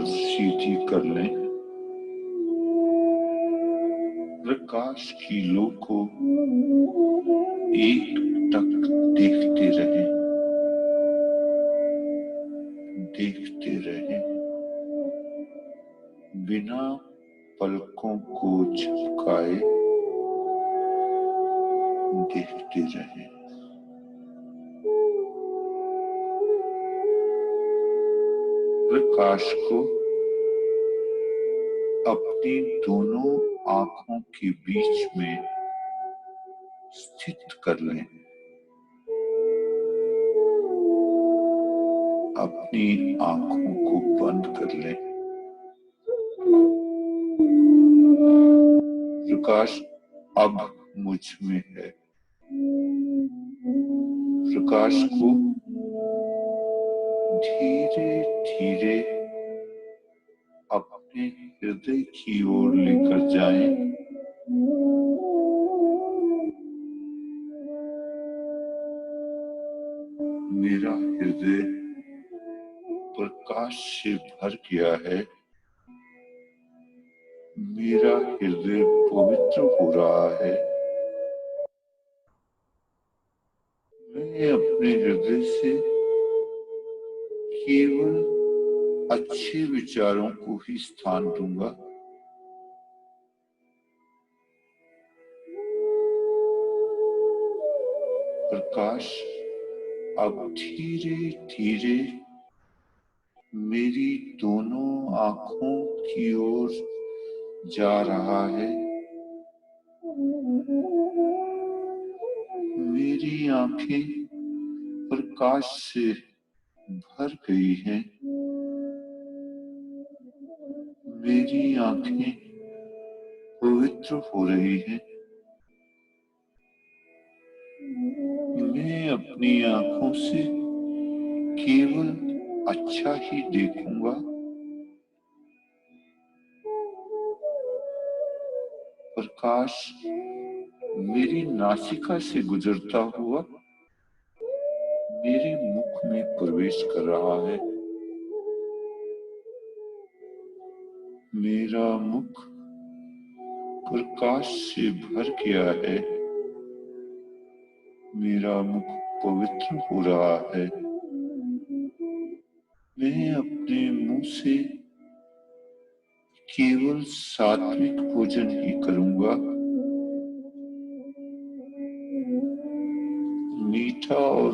नजर सीधी कर लें, प्रकाश की लो को एक टक देखते रहें, देखते रहें, बिना पलकों को झपकाए देखते रहें। प्रकाश को अपनी दोनों आंखों के बीच में स्थित कर लें। अपनी आंखों को बंद कर लें। प्रकाश अब मुझ में है। प्रकाश को धीरे धीरे अपने हृदय की ओर लेकर जाएं। मेरा हृदय प्रकाश से भर गया है। मेरा हृदय पवित्र हो रहा है। मैं अपने हृदय से केवल अच्छे विचारों को ही स्थान दूंगा। प्रकाश अब धीरे धीरे मेरी दोनों आंखों की ओर जा रहा है। मेरी आंखें प्रकाश से भर गई हैं। मेरी आंखें पवित्र हो रही हैं। मैं अपनी आंखों से केवल अच्छा ही देखूंगा। प्रकाश मेरी नासिका से गुजरता हुआ मेरे मुख में प्रवेश कर रहा है। मेरा मुख प्रकाश से भर गया है। मेरा मुख पवित्र हो रहा है। मैं अपने मुंह से केवल सात्विक भोजन ही करूंगा। मीठा और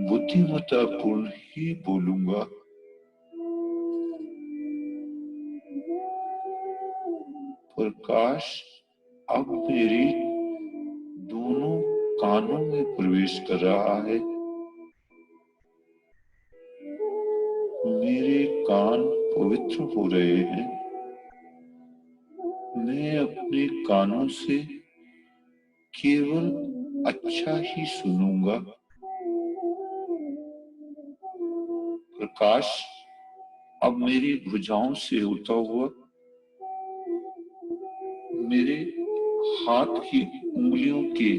बुद्धिमत्तापूर्ण ही बोलूंगा। प्रकाश अब मेरी दोनों कानों में प्रवेश कर रहा है। मेरे कान पवित्र हो रहे हैं। मैं अपने कानों से केवल अच्छा ही सुनूंगा। प्रकाश अब मेरी भुजाओं से होता हुआ मेरे हाथ की उंगलियों के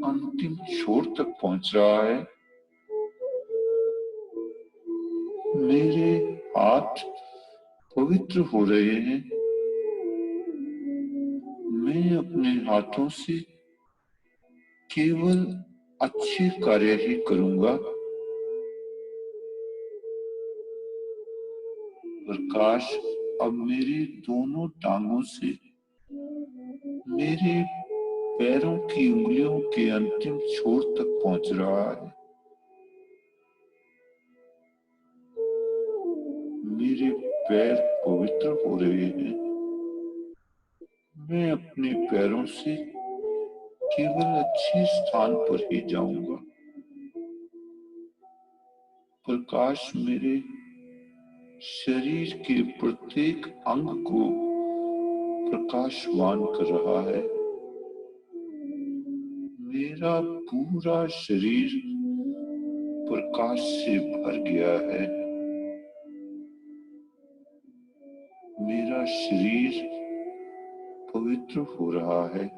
अंतिम छोर तक पहुंच रहा है। मेरे हाथ पवित्र हो रहे हैं। मैं अपने हाथों से केवल अच्छे कार्य ही करूंगा। प्रकाश अब मेरी दोनों टांगों से मेरे पैरों की उंगलियों के अंतिम छोर तक पहुंच रहा है। मेरे पैर पवित्र हो रहे हैं। मैं अपने पैरों से केवल अच्छे स्थान पर ही जाऊंगा। प्रकाश मेरे शरीर के प्रत्येक अंग को प्रकाशवान कर रहा है। मेरा पूरा शरीर प्रकाश से भर गया है। मेरा शरीर पवित्र हो रहा है।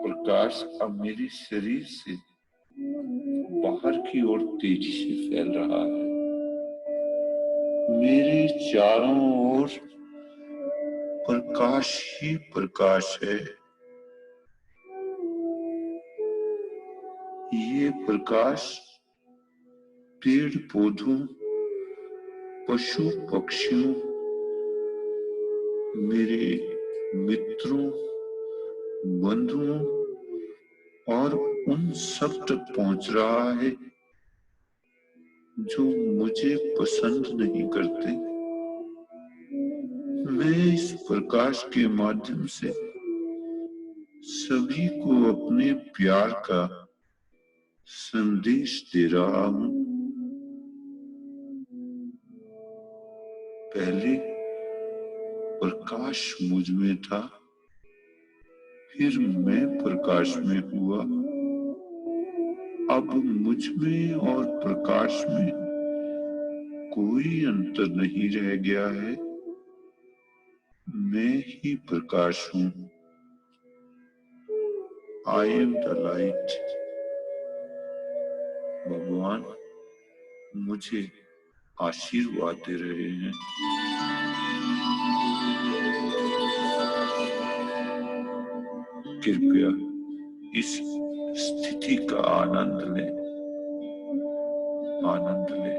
प्रकाश अब मेरे शरीर से बाहर की ओर तेजी से फैल रहा है। मेरे चारों ओर प्रकाश ही प्रकाश है। ये प्रकाश पेड़ पौधों, पशु पक्षियों, मेरे मित्रों, बंधुओं और उन सब तक पहुंच रहा है जो मुझे पसंद नहीं करते। मैं इस प्रकाश के माध्यम से सभी को अपने प्यार का संदेश दे रहा हूं। पहले प्रकाश मुझ में था, फिर मैं प्रकाश में हुआ। अब मुझ में और प्रकाश में कोई अंतर नहीं रह गया है। मैं ही प्रकाश हूं। I am the light. भगवान मुझे आशीर्वाद दे रहे हैं। कृपया इस स्थिति का आनंद लें, आनंद लें।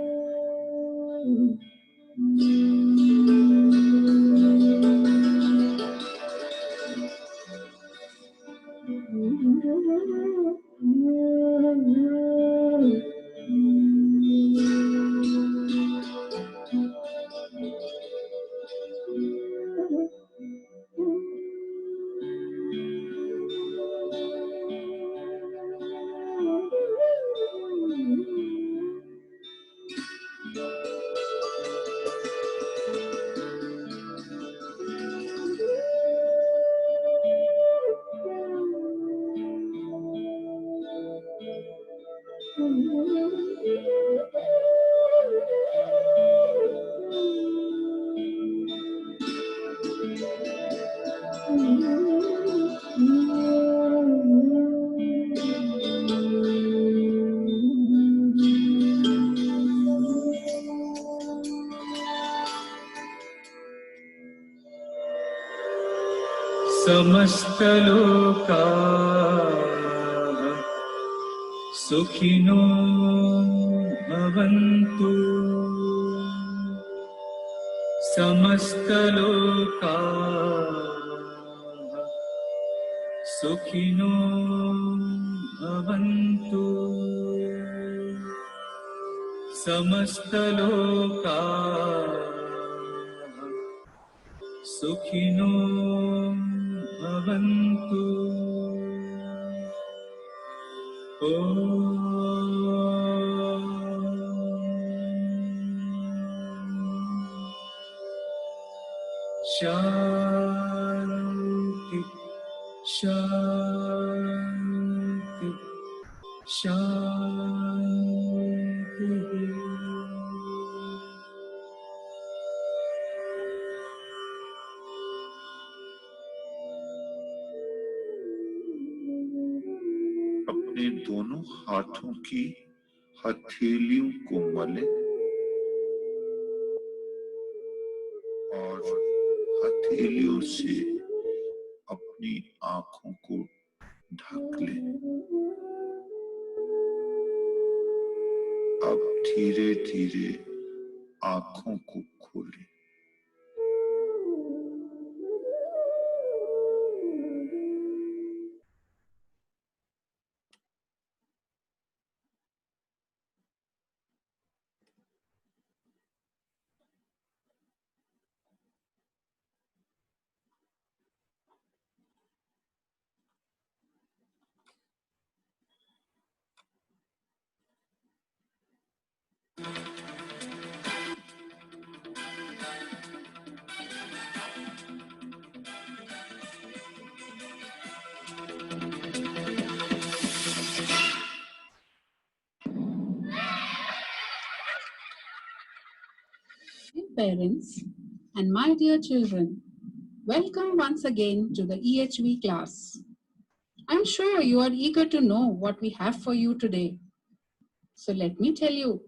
समस्त लोका सुखिनो भवन्तु। समस्त लोका सुखिनो भवन्तु। समस्त लोका सुखिनो भवन्तु। शांति शांति शांति। अपने दोनों हाथों की हथेलियों को मलें और हथेलियों से अपनी आंखों को ढक लें। अब धीरे धीरे आंखों को खोलें। Dear parents and my dear children, welcome once again to the EHV class. I'm sure you are eager to know what we have for you today. So let me tell you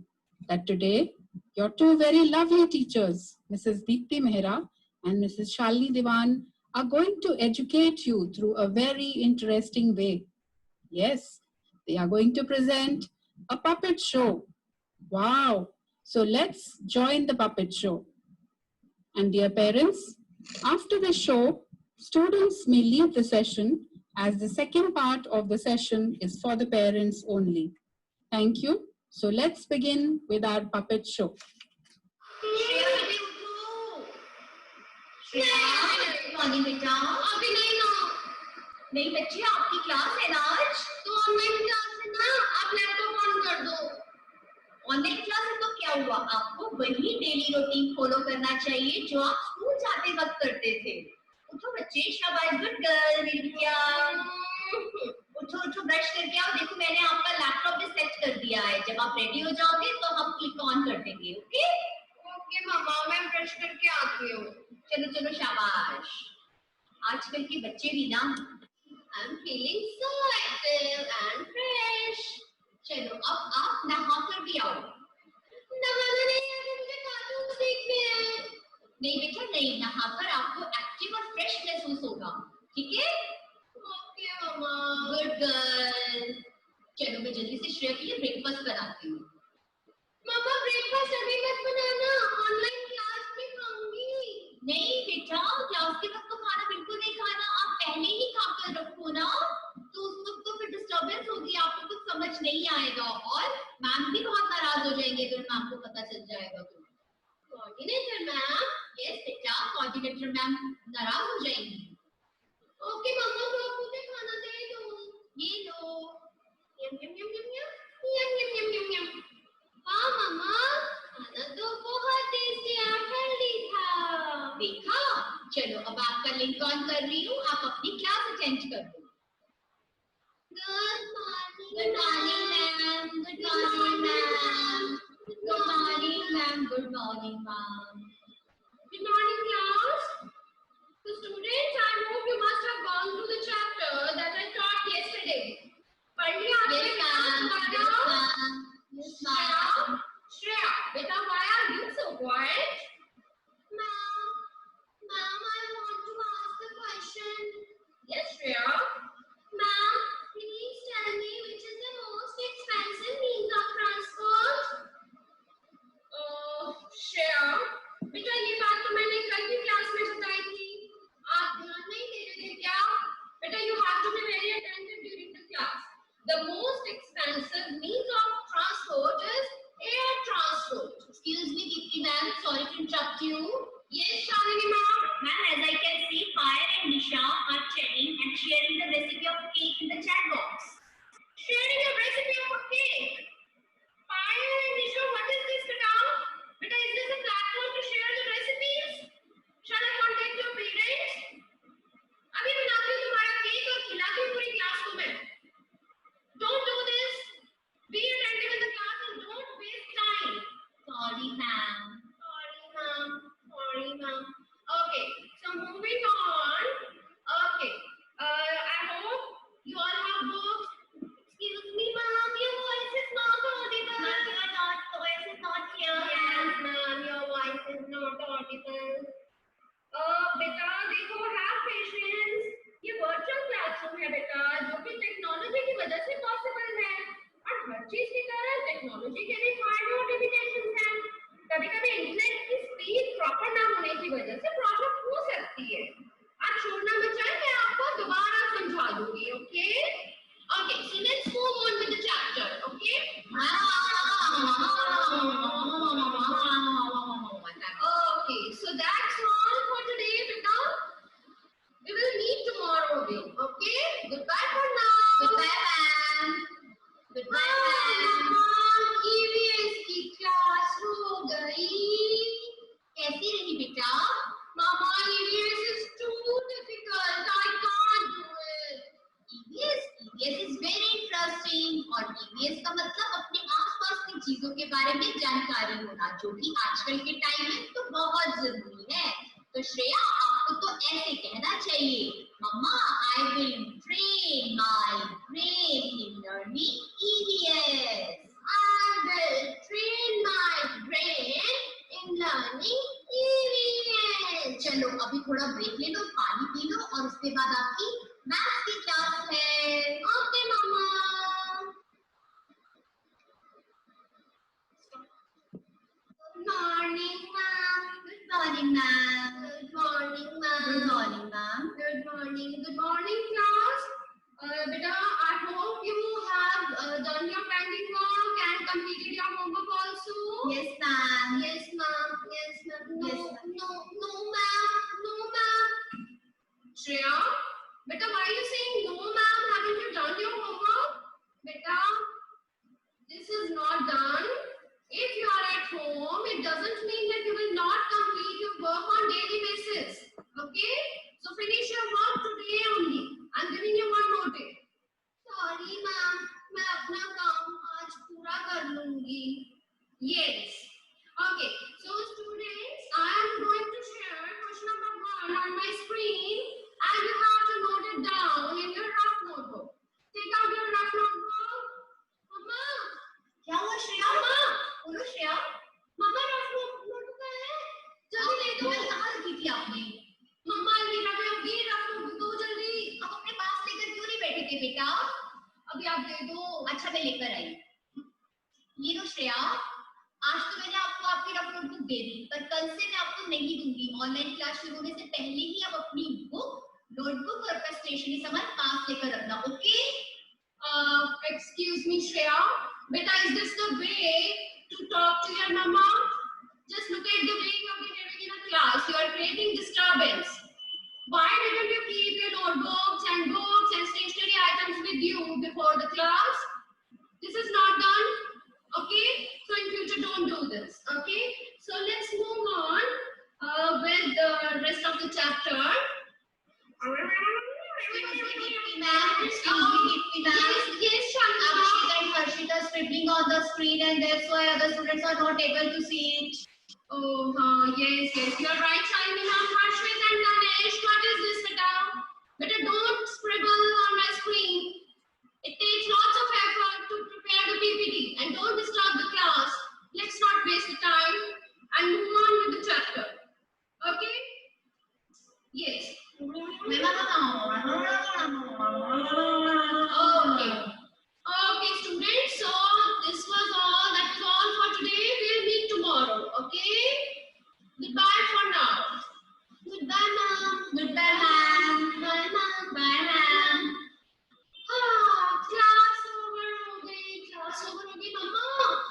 that today Your two very lovely teachers, Mrs. Deepti Mehra and Mrs. Shalini Diwan, are going to educate you through a very interesting way. Yes, they are going to present a puppet show. Wow! So let's join the puppet show. And dear parents, after the show, students may leave the session as the second part of the session is for the parents only. Thank you. So let's begin with our puppet show. Morning बेटा अभी नहीं ना नहीं बच्चे आपकी class है ना आज तो ऑनलाइन क्लास है ना आप लैपटॉप ऑन कर दो ऑनलाइन क्लास है तो क्या हुआ आपको वही डेली रूटीन फॉलो करना चाहिए जो आप स्कूल जाते वक्त करते थे उठो बच्चे शाबाश गुड गर्ल मेरी बिटिया उठो उठो ब्रश करके आओ देखो मैंने आपका लैपटॉप भी सेट कर दिया है जब आप रेडी हो जाओगे तो हम क्लिक ऑन कर देंगे ओके ओके मामा मैं ब्रश करके आती हूँ चलो चलो शाबाश आजकल के बच्चे भी ना I am feeling so active and fresh चलो अब आप नहा कर भी आओ नहाना नहीं है मुझे कार्टून देखने हैं नहीं बेटा नहीं नहाकर आपको एक्टिव और फ्रेश महसूस होगा ठीक है ओके मामा गुड गर्ल चलो मैं जल्दी से श्रेया के लिए ब्रेकफास्ट बनाती हूँ मामा ब्रेकफास्ट अभी मत बनाना ऑनलाइन क्लास में खाऊंगी नहीं बेटा क्लास के वक्त तो खाना बिल्कुल नहीं खाना आप पहले ही खाकर रखो ना तो उस वक्त तो फिर डिस्टर्बेंस होगी आपको कुछ समझ नहीं आएगा और मैम भी बहुत नाराज हो जाएंगे अगर मैम को पता चल जाएगा तो कोऑर्डिनेटर मैम यस बेटा कोऑर्डिनेटर मैम नाराज हो जाएंगी ओके मम्मा तो आप मुझे खाना दे दो ये लो यम यम यम यम यम यम यम यम यम हाँ मम्मा खाना तो बहुत टेस्टी और हेल्दी था देखा चलो अब आपका लिंक ऑन कर रही हूँ आप अपनी क्लास अटेंड कर दो good morning ma'am good morning ma'am good morning ma'am good morning ma'am good morning class So students, I hope you must have gone through the chapter that I taught yesterday. पढ़ लिया आपने class Yes, ma'am. Shreya, beta, why are you so quiet? Ma'am, I want to ask a question. Yes, Shreya. Ma'am, please tell me which is the most expensive means of transport? Shreya, बेटा ये बात तो मैंने कल की class में बताई थी आप ध्यान नहीं दे रहे थे क्या बेटा you have to be very attentive during the class the most expensive means of transport is air transport excuse me Deepti ma'am sorry to interrupt you yes Shalini ma'am ma'am as I can see Fire and Nisha are chatting and sharing the recipe of cake in the chat box sharing a recipe of a cake Fire and Nisha what is this beta beta is this a platform to share the recipes shall I contact your parents अभी बनाती हूँ तुम्हारा cake और खिलाती हूँ पूरी class को मैं don't do this be attentive in the class and don't waste time sorry ma'am okay so moving on okay I hope you all have books excuse me ma'am your voice is not audible your voice is not clear yes ma'am your voice is not audible बेटा देखो have patience ये virtual classroom है बेटा जो कि technology की वजह से पॉसिबल है और हर चीज की तरह टेक्नोलॉजी के भी फायदे और लिमिटेशंस हैं कभी-कभी इंटरनेट की स्पीड प्रॉपर ना होने की वजह से प्रॉब्लम हो सकती है आप छोड़ना मत जाए मैं आपको दोबारा समझा दूंगी okay okay so let's move on with the chapter okay okay so that's all for today beta we will meet tomorrow again okay goodbye for now goodbye ma'am goodbye ma'am EVS की class हो गई कैसी रही बेटा mama EVS is too difficult I can't do it EVS is very interesting और EVS का मतलब अपने आसपास की चीजों के बारे में जानकारी होना जो कि आजकल के टाइम में तो बहुत जरूरी है तो श्रेया आपको तो ऐसे कहना चाहिए mumma I will train my brain in learning EVS I will train my brain Good morning, class. Beta, I hope you have done your pending work and completed your homework also. Yes, ma'am. Yes, ma'am. Yes, ma'am. No, ma'am. No, ma'am. Shreya, beta, why are you saying no, ma'am? Haven't you done your homework? Beta, this is not done. If you are at home, it doesn't mean that you will not complete your work on daily basis. Okay? So finish your work today only. I'm giving you one more day. Sorry, ma'am. मैं अपना काम आज पूरा कर लूँगी. Yes. Okay. So students, I am going to share question number 1 on my screen, and you have to note it down in your rough notebook. Take out your rough notebook. Mama. क्या हुआ श्रेया? मम्मा, बोलो श्रेया. मम्मा rough notebook है. जल्दी ले दो. कहाँ रखी थी आपने? मम्मा अलमीरा में अभी रफ नोटबुक दो जल्दी. आप अपने पास लेकर क्यों नहीं बैठे थे बेटा? अभी आप दे दो. अच्छा मैं लेकर आई. ये लो श्रेया. आज तो मैंने आपको आपकी रफ नोटबुक दे दी, पर कल से मैं आपको नहीं दूंगी. ऑनलाइन क्लास शुरू होने से पहले ही आप अपनी बुक, नोटबुक और अपना स्टेशनरी सामान पास लेकर रखना. Okay? Excuse me, Shreya. Beta, is this the way to talk to your mama? Just look at the way you are behaving in a class. You are creating disturbance. Why didn't you keep your notebooks and books and stationery items with you before the class? This is not done. Okay? So in future, don't do this. Okay? So let's move on with the rest of the chapter. Yes, Akshita and Harshita scribbling on the screen, and that's why other students are not able to see it. Oh, yes, you're right, Shalini ma'am. Harshit and Ganesh, what is this, beta? Beta, don't scribble on my screen. It takes lots of effort to prepare the PPT, and don't disturb the class. Let's not waste the time and move on with the chapter. Okay? Yes. Okay, students. So this was all. That was all for today. We'll meet tomorrow. Okay. Goodbye for now. Goodbye, ma'am. Goodbye, ma'am. Bye, ma'am. Bye, ma'am. Class over हो गई. Class over हो गई.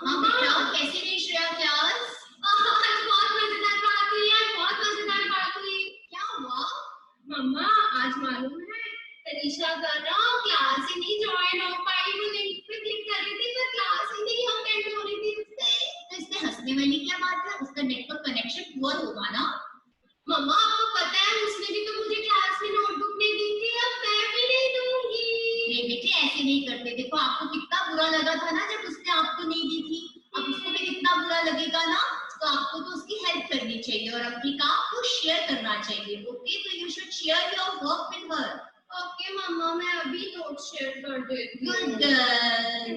मम्मा कैसी रही Shreya class? आज बहुत मजेदार बात हुई यार. बहुत मजेदार बात हुई. क्या हुआ? मम्मा आज मालूम है तनीषा का ना क्लास ही नहीं ज्वाइन हो पाई. वो लिंक पे क्लिक कर रही थी पर क्लास ही नहीं अटेंड हो रही थी उससे. तो इसमें हंसने वाली क्या बात है? उसका नेटवर्क कनेक्शन पुअर होगा ना. मम्मा आपको पता है उसने भी तो मुझे क्लास में नोटबुक नहीं दी थी. अब मैं भी नहीं दूंगी. नहीं बेटे ऐसे नहीं करते. देखो आपको कितना बुरा लगा था ना जब उसने आपको नहीं दी थी. अब उसको भी कितना बुरा लगेगा ना. तो आपको तो उसकी हेल्प करनी चाहिए और अपनी काम को शेयर करना चाहिए. ओके? तो you should share your work with her. Okay mumma मैं अभी नोट शेयर कर देती हूँ. Good girl.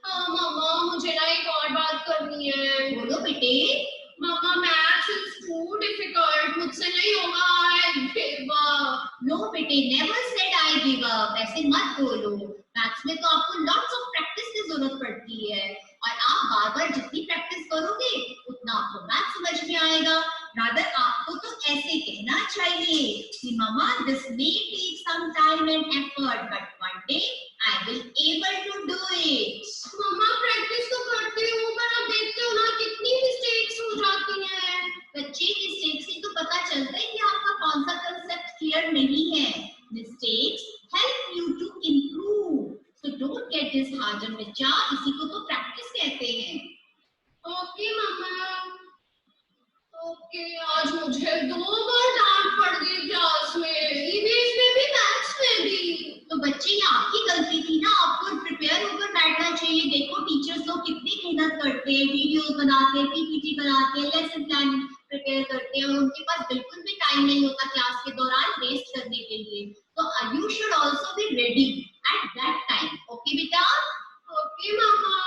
मम्मा मुझे ना एक और बात करनी है. बोलो बेटे. मम्मा मैथ्स इज टू डिफिकल्ट. मुझसे नहीं होगा. I give up. नो बेटे never said I give up. ऐसे मत बोलो. मैथ्स में तो आपको लॉट्स ऑफ प्रैक्टिस की जरूरत पड़ती है और आप बार बार जितनी प्रैक्टिस करोगे उतना आपको मैथ्स समझ में आएगा. रादर आपको तो ऐसे कहना चाहिए कि mumma this may take some time and effort but one day I will able to do it. Mumma practice तो करती हूँ पर आप देखते हो ना कितनी मिस्टेक्स हो जाती हैं. बच्चे मिस्टेक्स से तो पता चलता है कि आपका कौन सा कांसेप्ट क्लियर नहीं है. Mistakes help you to improve. So don't get disheartened बच्चा. इसी को तो प्रैक्टिस कहते हैं. ओके मम्मा. ओके आज मुझे 2 बार डांट पड़ गई क्लास में. ईवीएस में भी मैथ्स में भी. तो बच्चे ये आपकी गलती थी ना. आपको प्रिपेयर होकर बैठना चाहिए. देखो टीचर्स लोग कितनी मेहनत करते हैं. वीडियोस बनाते हैं, पीपीटी बनाते हैं, लेसन प्लान प्रिपेयर करते हैं और उनके पास बिल्कुल भी टाइम नहीं होता क्लास के दौरान वेस्ट करने के लिए. तो you should also be ready at that time. Okay, beta? Okay, mama.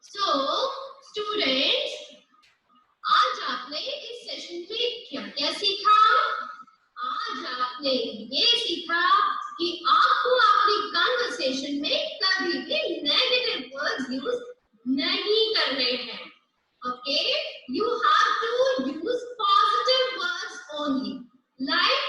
So, students, आज आपने इस सेशन में क्या सीखा? आज आपने ये सीखा कि आपको अपनी कन्वर्सेशन में कभी भी नेगेटिव वर्ड्स यूज नहीं करने हैं. Okay? You have to use positive words only. Like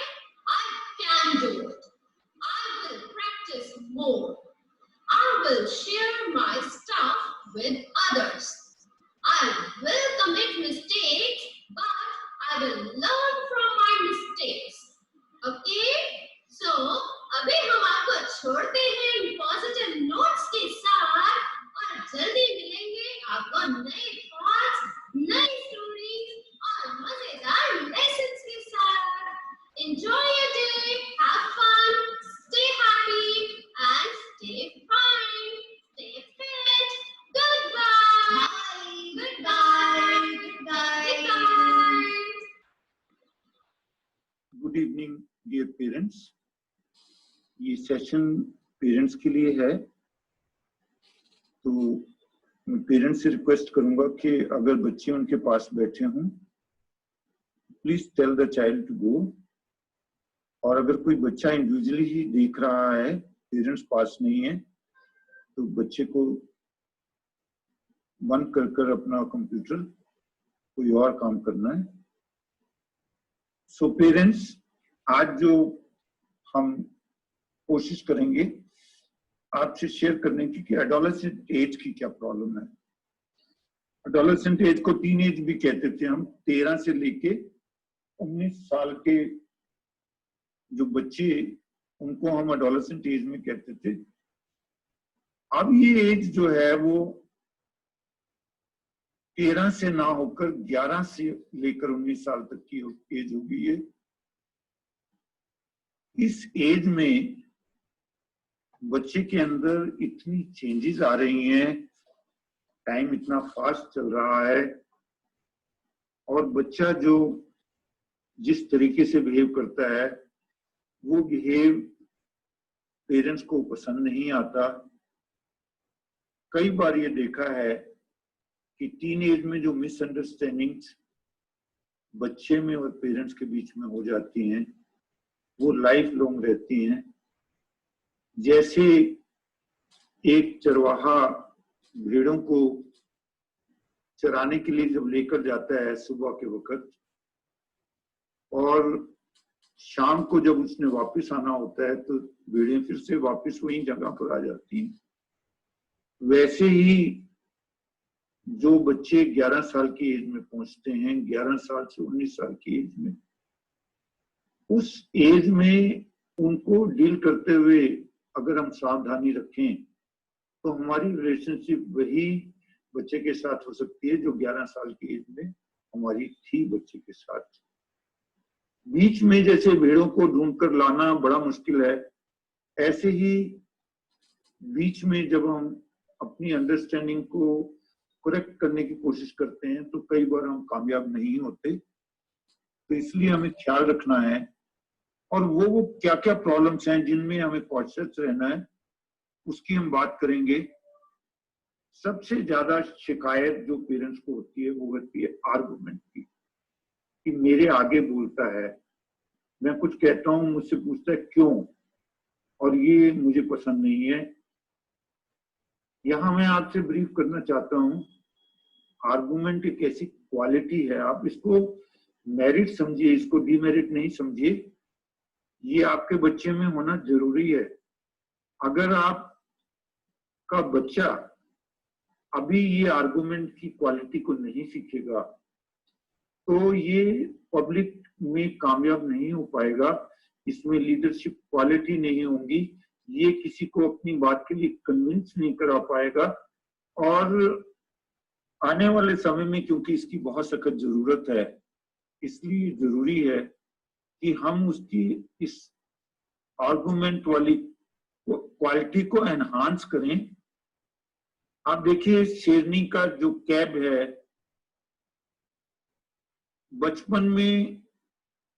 अभी हम आपको छोड़ते हैं पॉजिटिव नोट्स के साथ और जल्दी मिलेंगे आपको नए थॉट्स, नई स्टोरीज और मजेदार लेसन्स के साथ। Enjoy your day, have fun, stay happy and stay fine. Stay fit. Goodbye. Bye. Goodbye. Goodbye. Goodbye. Good evening dear parents. ये सेशन पेरेंट्स के लिए है, तो मैं पेरेंट्स से रिक्वेस्ट करूंगा कि अगर बच्चे उनके पास बैठे हों, please tell the child to go. और अगर कोई बच्चा इंडिविजुअली ही देख रहा है, पेरेंट्स पास नहीं है, तो बच्चे को बंद कर कर अपना कंप्यूटर कोई और काम करना है। सो पेरेंट्स, आज जो हम कोशिश करेंगे आपसे शेयर करने की कि एडोलेसेंट एज की क्या प्रॉब्लम है। एडोलेसेंट एज को टीन एज भी कहते थे हम। 13 से लेके 19 साल के जो बच्चे, उनको हम एडोलेसेंट एज में कहते थे। अब ये एज जो है वो 13 से ना होकर 11 से लेकर 19 साल तक की एज हो गई है। इस एज में बच्चे के अंदर इतनी चेंजेस आ रही हैं, टाइम इतना फास्ट चल रहा है, और बच्चा जो जिस तरीके से बिहेव करता है वो बिहेव पेरेंट्स को पसंद नहीं आता। कई बार ये देखा है कि टीन एज में जो मिसअंडरस्टैंडिंग्स बच्चे में और पेरेंट्स के बीच में हो जाती हैं, वो लाइफ लॉन्ग रहती हैं। जैसे एक चरवाहा भेड़ों को चराने के लिए जब लेकर जाता है सुबह के वक्त, और शाम को जब उसने वापस आना होता है तो भेड़ें फिर से वापस वही जगह पर आ जाती हैं। वैसे ही जो बच्चे 11 साल की एज में पहुंचते हैं, 11 साल से 19 साल की एज में, उस एज में उनको डील करते हुए अगर हम सावधानी रखें तो हमारी रिलेशनशिप वही बच्चे के साथ हो सकती है जो 11 साल की एज में हमारी थी बच्चे के साथ। बीच में जैसे भेड़ों को ढूंढकर लाना बड़ा मुश्किल है, ऐसे ही बीच में जब हम अपनी अंडरस्टैंडिंग को करेक्ट करने की कोशिश करते हैं तो कई बार हम कामयाब नहीं होते। तो इसलिए हमें ख्याल रखना है, और वो क्या क्या प्रॉब्लम्स हैं जिनमें हमें कॉन्शियस रहना है, उसकी हम बात करेंगे। सबसे ज्यादा शिकायत जो पेरेंट्स को होती है वो होती है आर्गुमेंट की, कि मेरे आगे बोलता है, मैं कुछ कहता हूं मुझसे पूछता है क्यों, और ये मुझे पसंद नहीं है। यहां मैं आपसे ब्रीफ करना चाहता हूं, आर्गुमेंट एक ऐसी क्वालिटी है, आप इसको मेरिट समझिए, इसको डीमेरिट नहीं समझिए। ये आपके बच्चे में होना जरूरी है। अगर आपका बच्चा अभी ये आर्गुमेंट की क्वालिटी को नहीं सीखेगा तो ये पब्लिक में कामयाब नहीं हो पाएगा, इसमें लीडरशिप क्वालिटी नहीं होगी, ये किसी को अपनी बात के लिए कन्विंस नहीं करा पाएगा। और आने वाले समय में क्योंकि इसकी बहुत सख्त जरूरत है, इसलिए जरूरी है कि हम उसकी इस आर्गुमेंट वाली क्वालिटी को एनहांस करें। आप देखिए, शेरनी का जो कैब है, बचपन में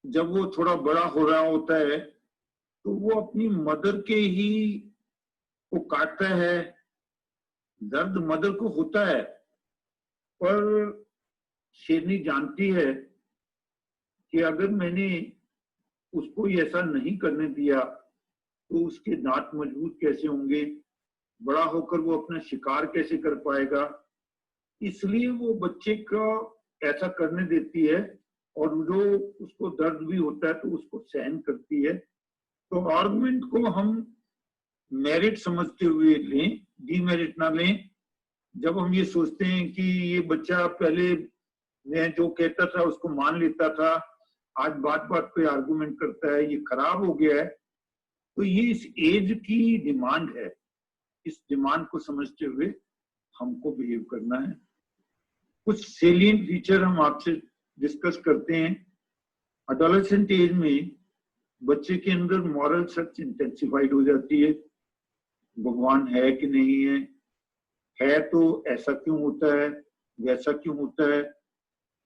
जब वो थोड़ा बड़ा हो रहा होता है तो वो अपनी मदर के ही को काटता है, दर्द मदर को होता है, पर शेरनी जानती है कि अगर मैंने उसको ऐसा नहीं करने दिया तो उसके दांत मजबूत कैसे होंगे, बड़ा होकर वो अपना शिकार कैसे कर पाएगा। इसलिए वो बच्चे को ऐसा करने देती है, और जो उसको दर्द भी होता है तो उसको सहन करती है। तो आर्गुमेंट को हम मेरिट समझते हुए लें, डीमेरिट ना लें। जब हम ये सोचते हैं कि ये बच्चा पहले मैं जो कहता था उसको मान लेता था, आज बात बात पे आर्गुमेंट करता है, ये खराब हो गया है, तो ये इस एज की डिमांड है, इस डिमांड को समझते हुए हमको बिहेव करना है। कुछ सेलिएंट फीचर हम आपसे डिस्कस करते हैं। एडोलेसेंट एज में बच्चे के अंदर मॉरल सर्च इंटेंसिफाइड हो जाती है, भगवान है कि नहीं है तो ऐसा क्यों होता है, वैसा क्यों होता है,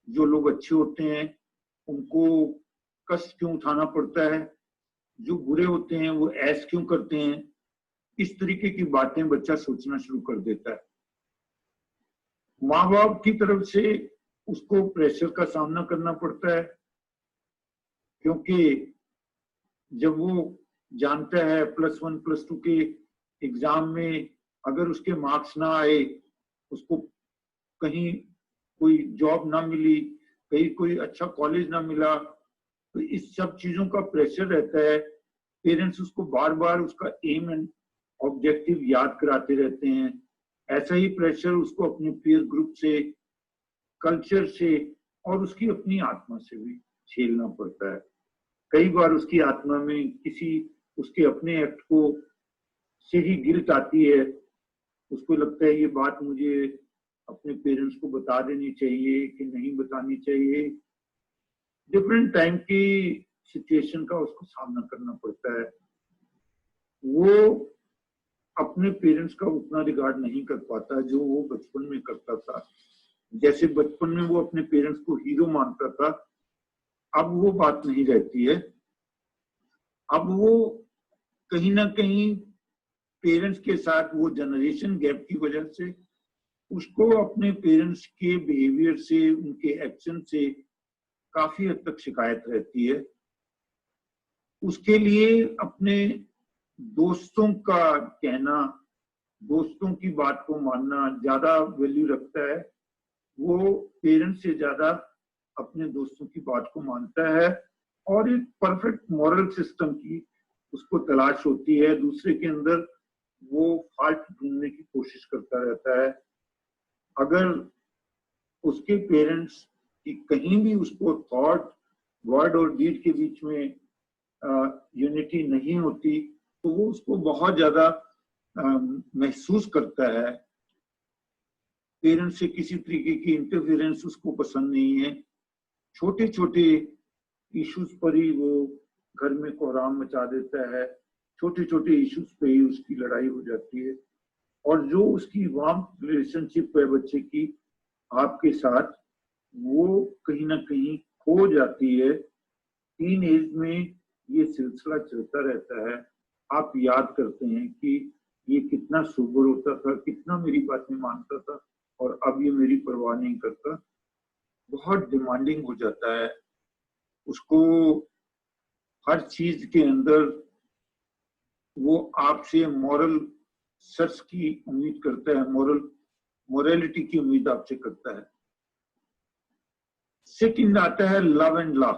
जो लोग अच्छे होते हैं उनको कष्ट क्यों उठाना पड़ता है, जो बुरे होते हैं वो ऐश क्यों करते हैं, इस तरीके की बातें बच्चा सोचना शुरू कर देता है। माँ बाप की तरफ से उसको प्रेशर का सामना करना पड़ता है, क्योंकि जब वो जानता है +1 +2 के एग्जाम में अगर उसके मार्क्स ना आए, उसको कहीं कोई जॉब ना मिली, कहीं कोई अच्छा कॉलेज ना मिला, तो इस सब चीजों का प्रेशर रहता है। पेरेंट्स उसको बार बार उसका एम एंड ऑब्जेक्टिव याद कराते रहते हैं। ऐसा ही प्रेशर उसको अपने पीयर ग्रुप से, कल्चर से और उसकी अपनी आत्मा से भी झेलना पड़ता है। कई बार उसकी आत्मा में किसी उसके अपने एक्ट को से ही गिल्ट आती है, उसको लगता है ये बात मुझे अपने पेरेंट्स को बता देनी चाहिए कि नहीं बतानी चाहिए। डिफरेंट टाइम की सिचुएशन का उसको सामना करना पड़ता है। वो अपने पेरेंट्स का उतना रिगार्ड नहीं कर पाता जो वो बचपन में करता था। जैसे बचपन में वो अपने पेरेंट्स को हीरो मानता था, अब वो बात नहीं रहती है। अब वो कहीं ना कहीं पेरेंट्स के साथ वो जनरेशन गैप की वजह से उसको अपने पेरेंट्स के बिहेवियर से, उनके एक्शन से काफी हद तक शिकायत रहती है। उसके लिए अपने दोस्तों का कहना, दोस्तों की बात को मानना ज्यादा वैल्यू रखता है। वो पेरेंट्स से ज्यादा अपने दोस्तों की बात को मानता है और एक परफेक्ट मॉरल सिस्टम की उसको तलाश होती है। दूसरे के अंदर वो फॉल्ट ढूंढने की कोशिश करता रहता है। अगर उसके पेरेंट्स की कहीं भी उसको थॉट, वर्ड और डीड के बीच में यूनिटी नहीं होती तो वो उसको बहुत ज्यादा महसूस करता है। पेरेंट्स से किसी तरीके की इंटरफेरेंस उसको पसंद नहीं है। छोटे छोटे इश्यूज पर ही वो घर में कोहराम मचा देता है, छोटे छोटे इश्यूज पे ही उसकी लड़ाई हो जाती है। और जो उसकी वार्म रिलेशनशिप है बच्चे की आपके साथ, वो कहीं ना कहीं खो जाती है। टीन एज में ये सिलसिला चलता रहता है। आप याद करते हैं कि ये कितना सोबर होता था, कितना मेरी बातें मानता था, और अब ये मेरी परवाह नहीं करता। बहुत डिमांडिंग हो जाता है। उसको हर चीज के अंदर वो आपसे मॉरल सर्च की उम्मीद करता है, मोरालिटी की उम्मीद आपसे करता है। सेकंड आता है लव एंड लॉ।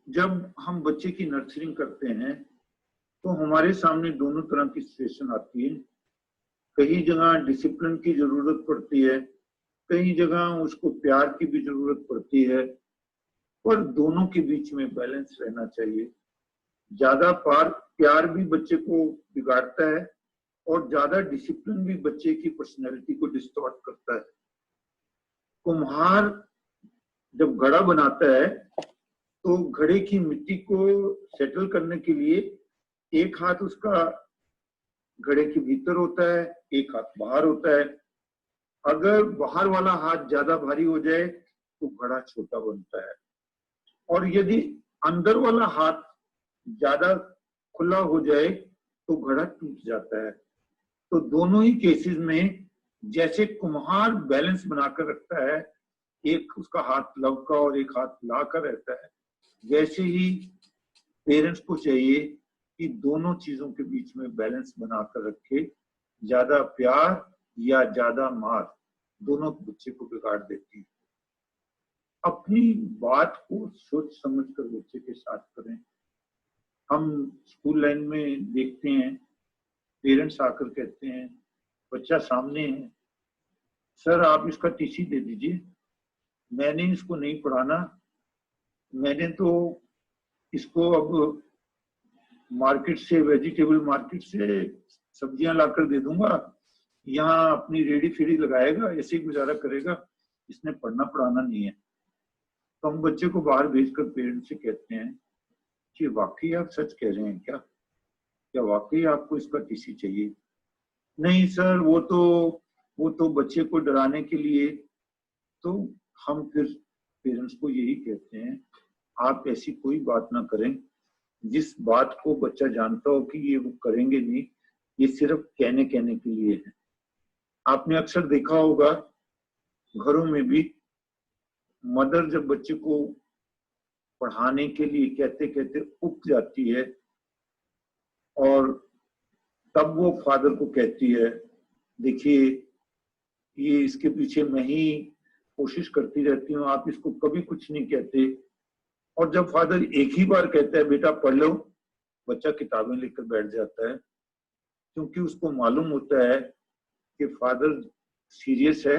जब हम बच्चे की नर्सरिंग करते हैं तो हमारे सामने दोनों तरह की सिचुएशन आती है। कई जगह डिसिप्लिन की जरूरत पड़ती है, कई जगह उसको प्यार की भी जरूरत पड़ती है, पर दोनों के बीच में बैलेंस रहना चाहिए। ज्यादा प्यार भी बच्चे को बिगाड़ता है और ज्यादा डिसिप्लिन भी बच्चे की पर्सनैलिटी को डिस्टॉर्ट करता है। कुम्हार जब घड़ा बनाता है तो घड़े की मिट्टी को सेटल करने के लिए एक हाथ उसका घड़े के भीतर होता है, एक हाथ बाहर होता है। अगर बाहर वाला हाथ ज्यादा भारी हो जाए तो घड़ा छोटा बनता है, और यदि अंदर वाला हाथ ज्यादा खुला हो जाए तो घड़ा टूट जाता है। तो दोनों ही केसेस में जैसे कुम्हार बैलेंस बनाकर रखता है, एक उसका हाथ लव का और एक हाथ ला का रहता है, वैसे ही पेरेंट्स को चाहिए कि दोनों चीजों के बीच में बैलेंस बनाकर रखे। ज्यादा प्यार या ज्यादा मार दोनों बच्चे को बिगाड़ देती है। अपनी बात को सोच समझ कर बच्चे के साथ करें। हम स्कूल लाइन में देखते हैं, पेरेंट्स आकर कहते हैं, बच्चा सामने है, सर आप इसका टीसी दे दीजिए, मैंने इसको नहीं पढ़ाना, मैंने तो इसको अब मार्केट से, वेजिटेबल मार्केट से सब्जियां लाकर दे दूंगा, यहाँ अपनी रेडी फेडी लगाएगा, ऐसे ही गुजारा करेगा, इसने पढ़ना पढ़ाना नहीं है। तो हम बच्चे को बाहर भेजकर पेरेंट्स से कहते हैं कि वाकई आप सच कह रहे हैं क्या वाकई आपको इसका टीसी चाहिए? नहीं सर, वो तो बच्चे को डराने के लिए। तो हम फिर पेरेंट्स को यही कहते हैं, आप ऐसी कोई बात ना करें जिस बात को बच्चा जानता हो कि ये वो करेंगे नहीं, ये सिर्फ कहने के लिए है। आपने अक्सर देखा होगा घरों में भी, मदर जब बच्चे को पढ़ाने के लिए कहते कहते उब जाती है और तब वो फादर को कहती है, देखिए ये इसके पीछे मैं ही कोशिश करती रहती हूँ, आप इसको कभी कुछ नहीं कहते। और जब फादर एक ही बार कहता है बेटा पढ़ लो, बच्चा किताबें लेकर बैठ जाता है, क्योंकि उसको मालूम होता है कि फादर सीरियस है,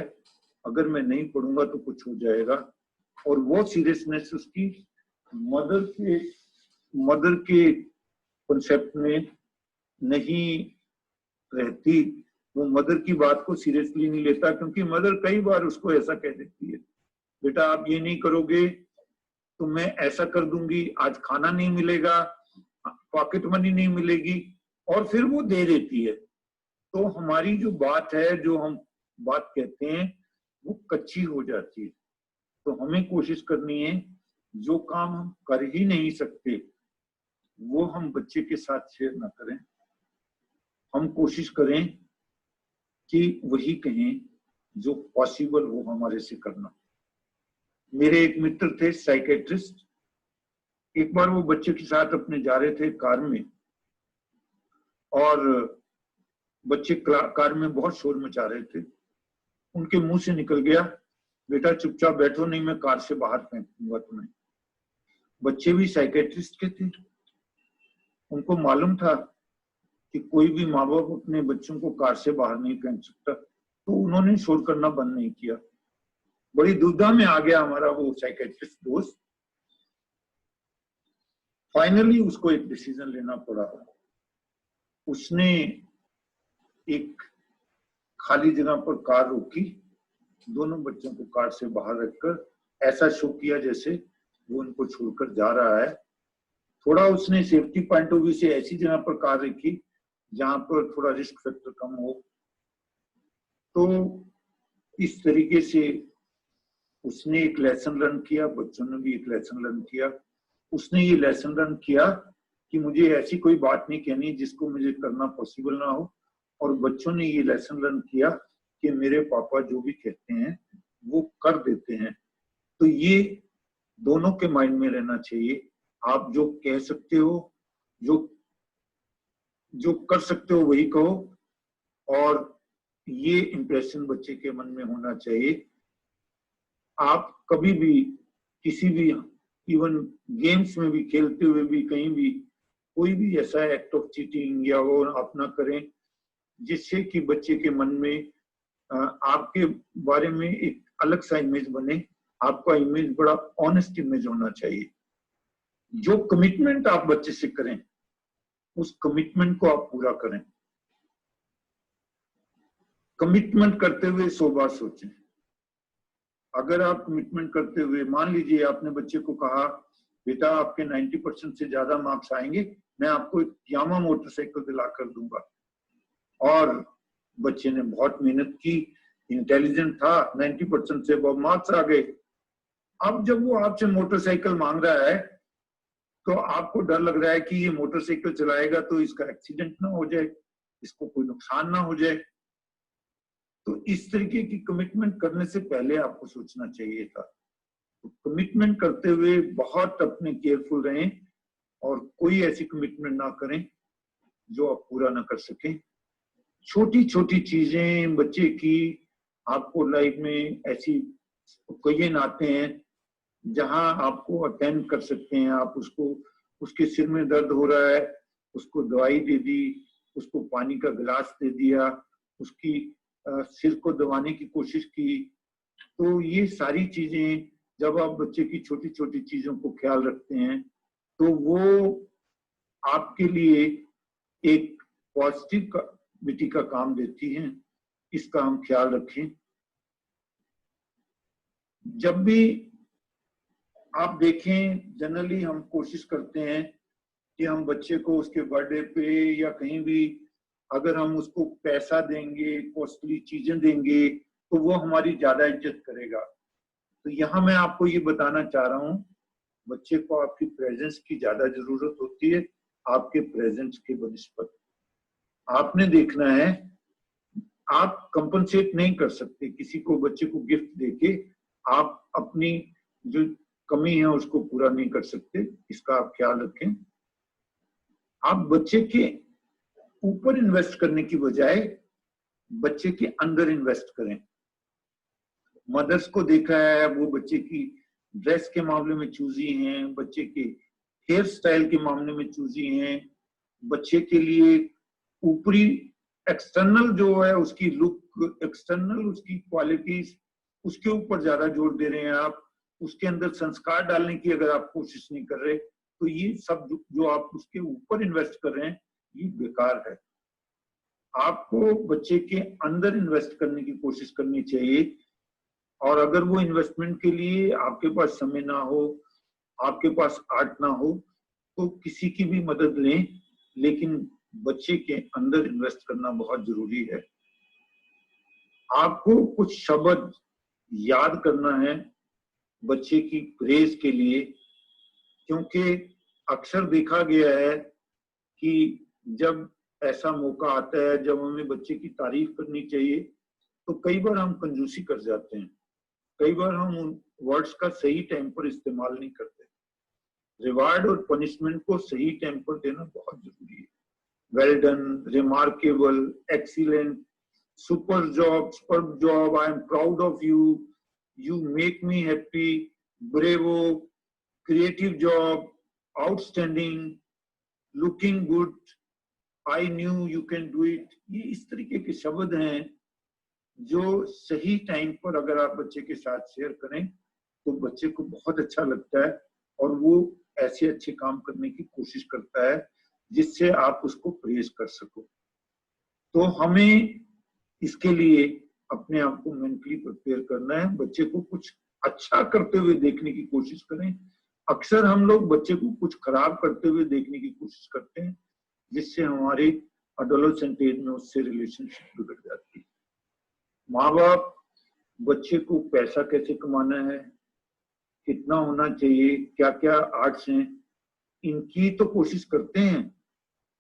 अगर मैं नहीं पढ़ूंगा तो कुछ हो जाएगा। और वो सीरियसनेस उसकी मदर के कॉन्सेप्ट में नहीं रहती, वो मदर की बात को सीरियसली नहीं लेता, क्योंकि मदर कई बार उसको ऐसा कह देती है, बेटा आप ये नहीं करोगे तो मैं ऐसा कर दूंगी, आज खाना नहीं मिलेगा, पॉकेट मनी नहीं मिलेगी, और फिर वो दे देती है। तो हमारी जो बात है, जो हम बात कहते हैं, वो कच्ची हो जाती है। तो हमें कोशिश करनी है जो काम हम कर ही नहीं सकते वो हम बच्चे के साथ शेयर ना करें, हम कोशिश करें कि वही कहें जो पॉसिबल हो हमारे से करना। मेरे एक मित्र थे साइकेट्रिस्ट, एक बार वो बच्चे के साथ अपने जा रहे थे कार में, और बच्चे कार में बहुत शोर मचा रहे थे। उनके मुंह से निकल गया, बेटा चुपचाप बैठो नहीं मैं कार से बाहर फेंक दूंगा तुम्हें। बच्चे भी साइकेट्रिस्ट के थे, उनको मालूम था कि कोई भी माँ बाप अपने बच्चों को कार से बाहर नहीं फेंक सकता, तो उन्होंने शोर करना बंद नहीं किया। बड़ी दुविधा में आ गया हमारा वो साइकेट्रिस्ट दोस्त। फाइनली उसको एक डिसीजन लेना पड़ा। उसने एक खाली जगह पर कार रोकी, दोनों बच्चों को कार से बाहर रखकर ऐसा शो किया जैसे वो उनको छोड़कर जा रहा है। थोड़ा उसने सेफ्टी पॉइंट ऑफ व्यू से ऐसी जगह पर कार रखी जहां पर थोड़ा रिस्क फैक्टर कम हो। तो इस तरीके से उसने एक लेसन लर्न किया, बच्चों ने भी एक लेसन लर्न किया। उसने ये लेसन लर्न किया कि मुझे ऐसी कोई बात नहीं कहनी जिसको मुझे करना पॉसिबल ना हो, और बच्चों ने ये लेसन लर्न किया कि मेरे पापा जो भी कहते हैं वो कर देते हैं। तो ये दोनों के माइंड में रहना चाहिए, आप जो कह सकते हो, जो कर सकते हो वही कहो, और ये इंप्रेशन बच्चे के मन में होना चाहिए। आप कभी भी किसी भी, इवन गेम्स में भी, खेलते हुए भी, कहीं भी कोई भी ऐसा एक्ट ऑफ चीटिंग या वो आप ना करें जिससे कि बच्चे के मन में आपके बारे में एक अलग सा इमेज बने। आपका इमेज बड़ा ऑनेस्ट इमेज होना चाहिए। जो कमिटमेंट आप बच्चे से करें उस कमिटमेंट को आप पूरा करें। कमिटमेंट करते हुए 100 बार सोचें। अगर आप कमिटमेंट करते हुए, मान लीजिए आपने बच्चे को कहा बेटा आपके 90% से ज्यादा मार्क्स आएंगे, मैं आपको एक यामा मोटरसाइकिल दिला कर दूंगा, और बच्चे ने बहुत मेहनत की, इंटेलिजेंट था, 90% से बहुत मार्क्स आ गए। अब जब वो आपसे मोटरसाइकिल मांग रहा है तो आपको डर लग रहा है कि ये मोटरसाइकिल चलाएगा तो इसका एक्सीडेंट ना हो जाए, इसको कोई नुकसान ना हो जाए। तो इस तरीके की कमिटमेंट करने से पहले आपको सोचना चाहिए था। तो कमिटमेंट करते हुए बहुत अपने केयरफुल रहें और कोई ऐसी कमिटमेंट ना करें जो आप पूरा ना कर सकें। छोटी छोटी चीजें बच्चे की, आपको लाइफ में ऐसी कई नाते हैं जहां आपको अटेंड कर सकते हैं। आप उसको, उसके सिर में दर्द हो रहा है, उसको दवाई दे दी, उसको पानी का गिलास दे दिया, उसकी सिर को दबाने की कोशिश की। तो ये सारी चीजें जब आप बच्चे की छोटी छोटी चीजों को ख्याल रखते हैं तो वो आपके लिए एक पॉजिटिविटी का काम देती हैं। इसका हम ख्याल रखें। जब भी आप देखें, जनरली हम कोशिश करते हैं कि हम बच्चे को उसके बर्थडे पे या कहीं भी अगर हम उसको पैसा देंगे, कॉस्टली चीजें देंगे, तो वो हमारी ज्यादा इज्जत करेगा। तो यहाँ मैं आपको ये बताना चाह रहा हूँ, बच्चे को आपकी प्रेजेंस की ज्यादा जरूरत होती है, आपके प्रेजेंस के बनिस्बत। आपने देखना है, आप कंपनसेट नहीं कर सकते किसी को बच्चे को गिफ्ट देके, आप अपनी जो कमी है उसको पूरा नहीं कर सकते। इसका आप ख्याल रखें। आप बच्चे के ऊपर इन्वेस्ट करने की बजाय बच्चे के अंदर इन्वेस्ट करें। मदर्स को देखा है, वो बच्चे की ड्रेस के मामले में चूजी हैं, बच्चे के हेयर स्टाइल के मामले में चूजी हैं, बच्चे के लिए ऊपरी एक्सटर्नल जो है उसकी लुक, एक्सटर्नल उसकी क्वालिटीज, उसके ऊपर ज्यादा जोर दे रहे हैं आप। उसके अंदर संस्कार डालने की अगर आप कोशिश नहीं कर रहे, तो ये सब जो आप उसके ऊपर इन्वेस्ट कर रहे हैं, ये बेकार है। आपको बच्चे के अंदर इन्वेस्ट करने की कोशिश करनी चाहिए। और अगर वो इन्वेस्टमेंट के लिए आपके पास समय ना हो, आपके पास आर्ट ना हो, तो किसी की भी मदद लें, लेकिन बच्चे के अंदर इन्वेस्ट करना बहुत जरूरी है। आपको कुछ शब्द याद करना है बच्चे की प्रेज के लिए, क्योंकि अक्सर देखा गया है कि जब ऐसा मौका आता है जब हमें बच्चे की तारीफ करनी चाहिए, तो कई बार हम कंजूसी कर जाते हैं, कई बार हम उन वर्ड्स का सही टाइम पर इस्तेमाल नहीं करते। रिवार्ड और पनिशमेंट को सही टाइम पर देना बहुत जरूरी है। Well done, remarkable, excellent, super job, I am proud of you, you make me happy, bravo, creative job, outstanding, looking good, I knew you can do it. ये इस तरीके के शब्द हैं जो सही टाइम पर अगर आप बच्चे के साथ शेयर करें तो बच्चे को बहुत अच्छा लगता है और वो ऐसे अच्छे काम करने की कोशिश करता है जिससे आप उसको प्रेज कर सको। तो हमें इसके लिए अपने आप को मेंटली प्रिपेयर करना है। बच्चे को कुछ अच्छा करते हुए देखने की कोशिश करें। अक्सर हम लोग बच्चे को कुछ खराब करते हुए देखने की कोशिश करते हैं, जिससे हमारे एडोलेसेंट एज में उससे रिलेशनशिप बिगड़ जाती है। माँ बाप बच्चे को पैसा कैसे कमाना है, कितना होना चाहिए, क्या क्या आर्ट्स हैं, इनकी तो कोशिश करते हैं,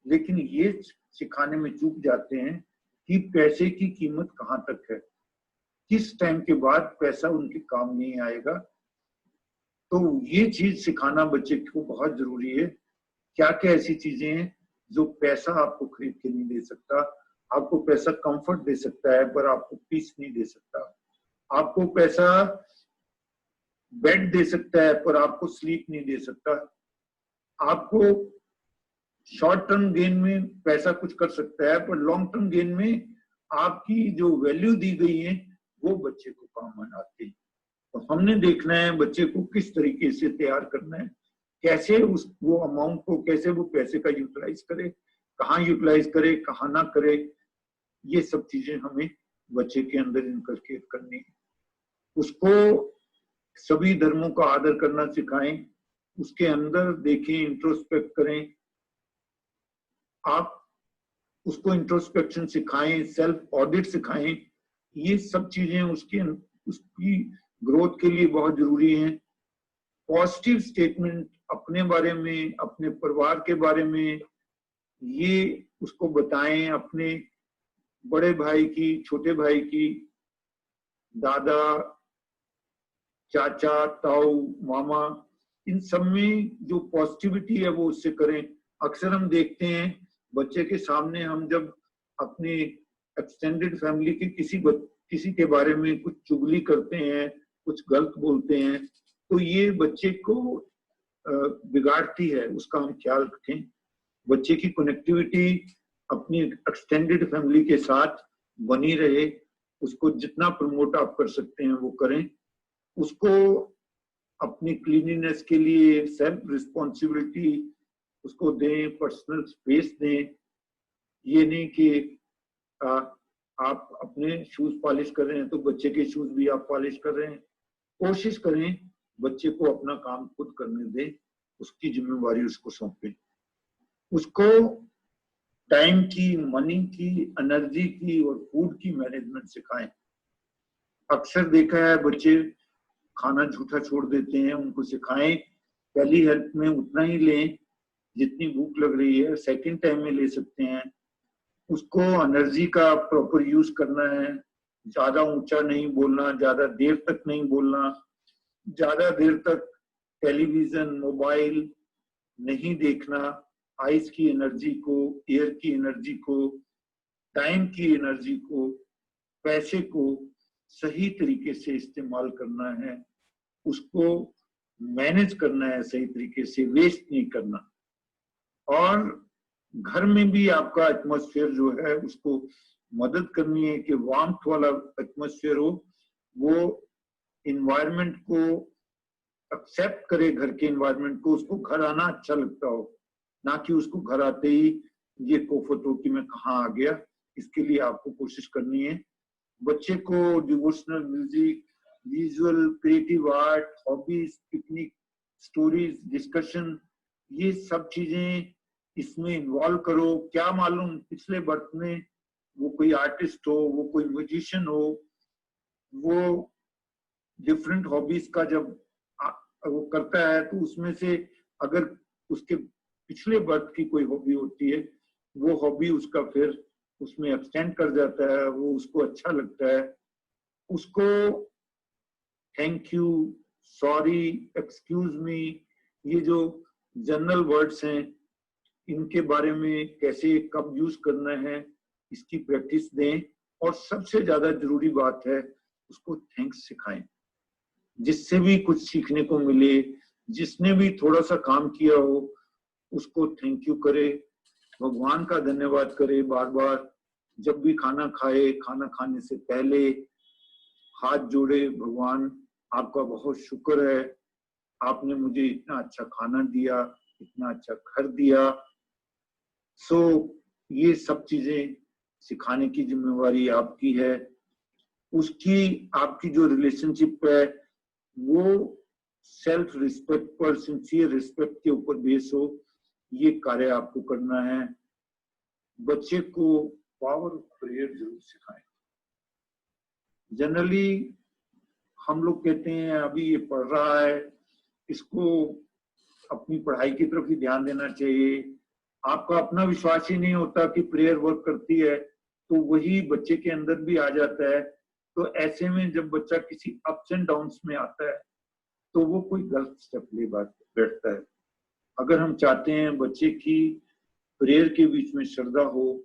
लेकिन ये सिखाने में चूक जाते हैं कि पैसे की कीमत कहाँ तक है, किस टाइम के बाद पैसा उनके काम नहीं आएगा। तो ये चीज सिखाना बच्चे को बहुत जरूरी है। क्या क्या ऐसी चीजें हैं जो पैसा आपको खरीद के नहीं दे सकता। आपको पैसा कंफर्ट दे सकता है पर आपको पीस नहीं दे सकता। आपको पैसा बेड दे सकता है पर आपको स्लीप नहीं दे सकता। आपको शॉर्ट टर्म गेन में पैसा कुछ कर सकता है पर लॉन्ग टर्म गेन में आपकी जो वैल्यू दी गई है वो बच्चे को काम आती है। तो हमने देखना है बच्चे को किस तरीके से तैयार करना है, कैसे वो अमाउंट को, कैसे वो पैसे का यूटिलाइज करे, कहाँ यूटिलाइज करे, कहाँ ना करे। ये सब चीजें हमें बच्चे के अंदर इनकलकेट करनी है। उसको सभी धर्मों का आदर करना सिखाएं, उसके अंदर देखें, इंट्रोस्पेक्ट करें। आप उसको इंट्रोस्पेक्शन सिखाएं, सेल्फ ऑडिट सिखाएं। ये सब चीजें उसकी ग्रोथ के लिए बहुत जरूरी हैं। पॉजिटिव स्टेटमेंट अपने बारे में, अपने परिवार के बारे में ये उसको बताएं। अपने बड़े भाई की, छोटे भाई की, दादा, चाचा, ताऊ, मामा, इन सब में जो पॉजिटिविटी है वो उससे करें। अक्सर हम देखते हैं बच्चे के सामने हम जब अपने एक्सटेंडेड फैमिली के किसी के बारे में कुछ चुगली करते हैं, कुछ गलत बोलते हैं, तो ये बच्चे को बिगाड़ती है। उसका हम ख्याल रखें। बच्चे की कनेक्टिविटी अपनी एक्सटेंडेड फैमिली के साथ बनी रहे। उसको जितना प्रमोट आप कर सकते हैं वो करें। उसको अपनी क्लीनिनेस के लिए सेल्फ रिस्पॉन्सिबिलिटी उसको दें, पर्सनल स्पेस दें। ये नहीं कि आप अपने शूज पॉलिश कर रहे हैं तो बच्चे के शूज भी आप पॉलिश कर रहे हैं। कोशिश करें बच्चे को अपना काम खुद करने दें, उसकी जिम्मेवारी उसको सौंपें, उसको टाइम की, मनी की, एनर्जी की और फूड की मैनेजमेंट सिखाएं। अक्सर देखा है बच्चे खाना झूठा छोड़ देते हैं, उनको सिखाएं पहली हेल्प में उतना ही लें जितनी भूख लग रही है, सेकंड टाइम में ले सकते हैं। उसको एनर्जी का प्रॉपर यूज करना है, ज्यादा ऊंचा नहीं बोलना, ज्यादा देर तक नहीं बोलना, ज्यादा देर तक टेलीविजन, मोबाइल नहीं देखना। आइस की एनर्जी को, एयर की एनर्जी को, टाइम की एनर्जी को, पैसे को सही तरीके से इस्तेमाल करना है, उसको मैनेज करना है सही तरीके से, वेस्ट नहीं करना। और घर में भी आपका एटमॉस्फेयर जो है उसको मदद करनी है कि वार्मथ वाला एटमॉस्फेयर हो, वो इन्वायरमेंट को एक्सेप्ट करे, घर के इन्वायरमेंट को, उसको घर आना अच्छा लगता हो, ना कि उसको घर आते ही ये कोफत हो कि मैं कहाँ आ गया। इसके लिए आपको कोशिश करनी है बच्चे को devotional music, visual, creative art, hobbies, picnic, stories, discussion, ये सब चीजें इसमें इन्वॉल्व करो। क्या मालूम पिछले बर्थ में वो कोई आर्टिस्ट हो, वो कोई म्यूजिशियन हो, वो डिफरेंट हॉबीज का जब वो करता है तो उसमें से अगर उसके पिछले बर्थ की कोई हॉबी होती है, वो हॉबी उसका फिर उसमें एक्सटेंड कर जाता है, वो उसको अच्छा लगता है। उसको thank you, sorry, excuse me, ये जो जनरल वर्ड्स हैं इनके बारे में कैसे कब यूज करना है इसकी प्रैक्टिस दें। और सबसे ज्यादा जरूरी बात है उसको थैंक्स सिखाएं, जिससे भी कुछ सीखने को मिले, जिसने भी थोड़ा सा काम किया हो उसको थैंक यू करे, भगवान का धन्यवाद करे बार बार। जब भी खाना खाए, खाना खाने से पहले हाथ जोड़े, भगवान आपका बहुत शुक्र है, आपने मुझे इतना अच्छा खाना दिया, इतना अच्छा घर दिया। सो ये सब चीजें सिखाने की जिम्मेवारी आपकी है। उसकी आपकी जो रिलेशनशिप है वो सेल्फ रिस्पेक्ट पर, सिंसियर रिस्पेक्ट के ऊपर बेस हो, ये कार्य आपको करना है। बच्चे को पावर ऑफ प्रेयर जरूर सिखाएं। जनरली हम लोग कहते हैं अभी ये पढ़ रहा है, इसको अपनी पढ़ाई की तरफ ही ध्यान देना चाहिए। आपका अपना विश्वास ही नहीं होता कि प्रेयर वर्क करती है, तो वही बच्चे के अंदर भी आ जाता है। तो ऐसे में जब बच्चा किसी अप्स एंड डाउन्स में आता है तो वो कोई गलत स्टेप ले बैठता है। अगर हम चाहते हैं बच्चे की प्रेयर के बीच में श्रद्धा हो,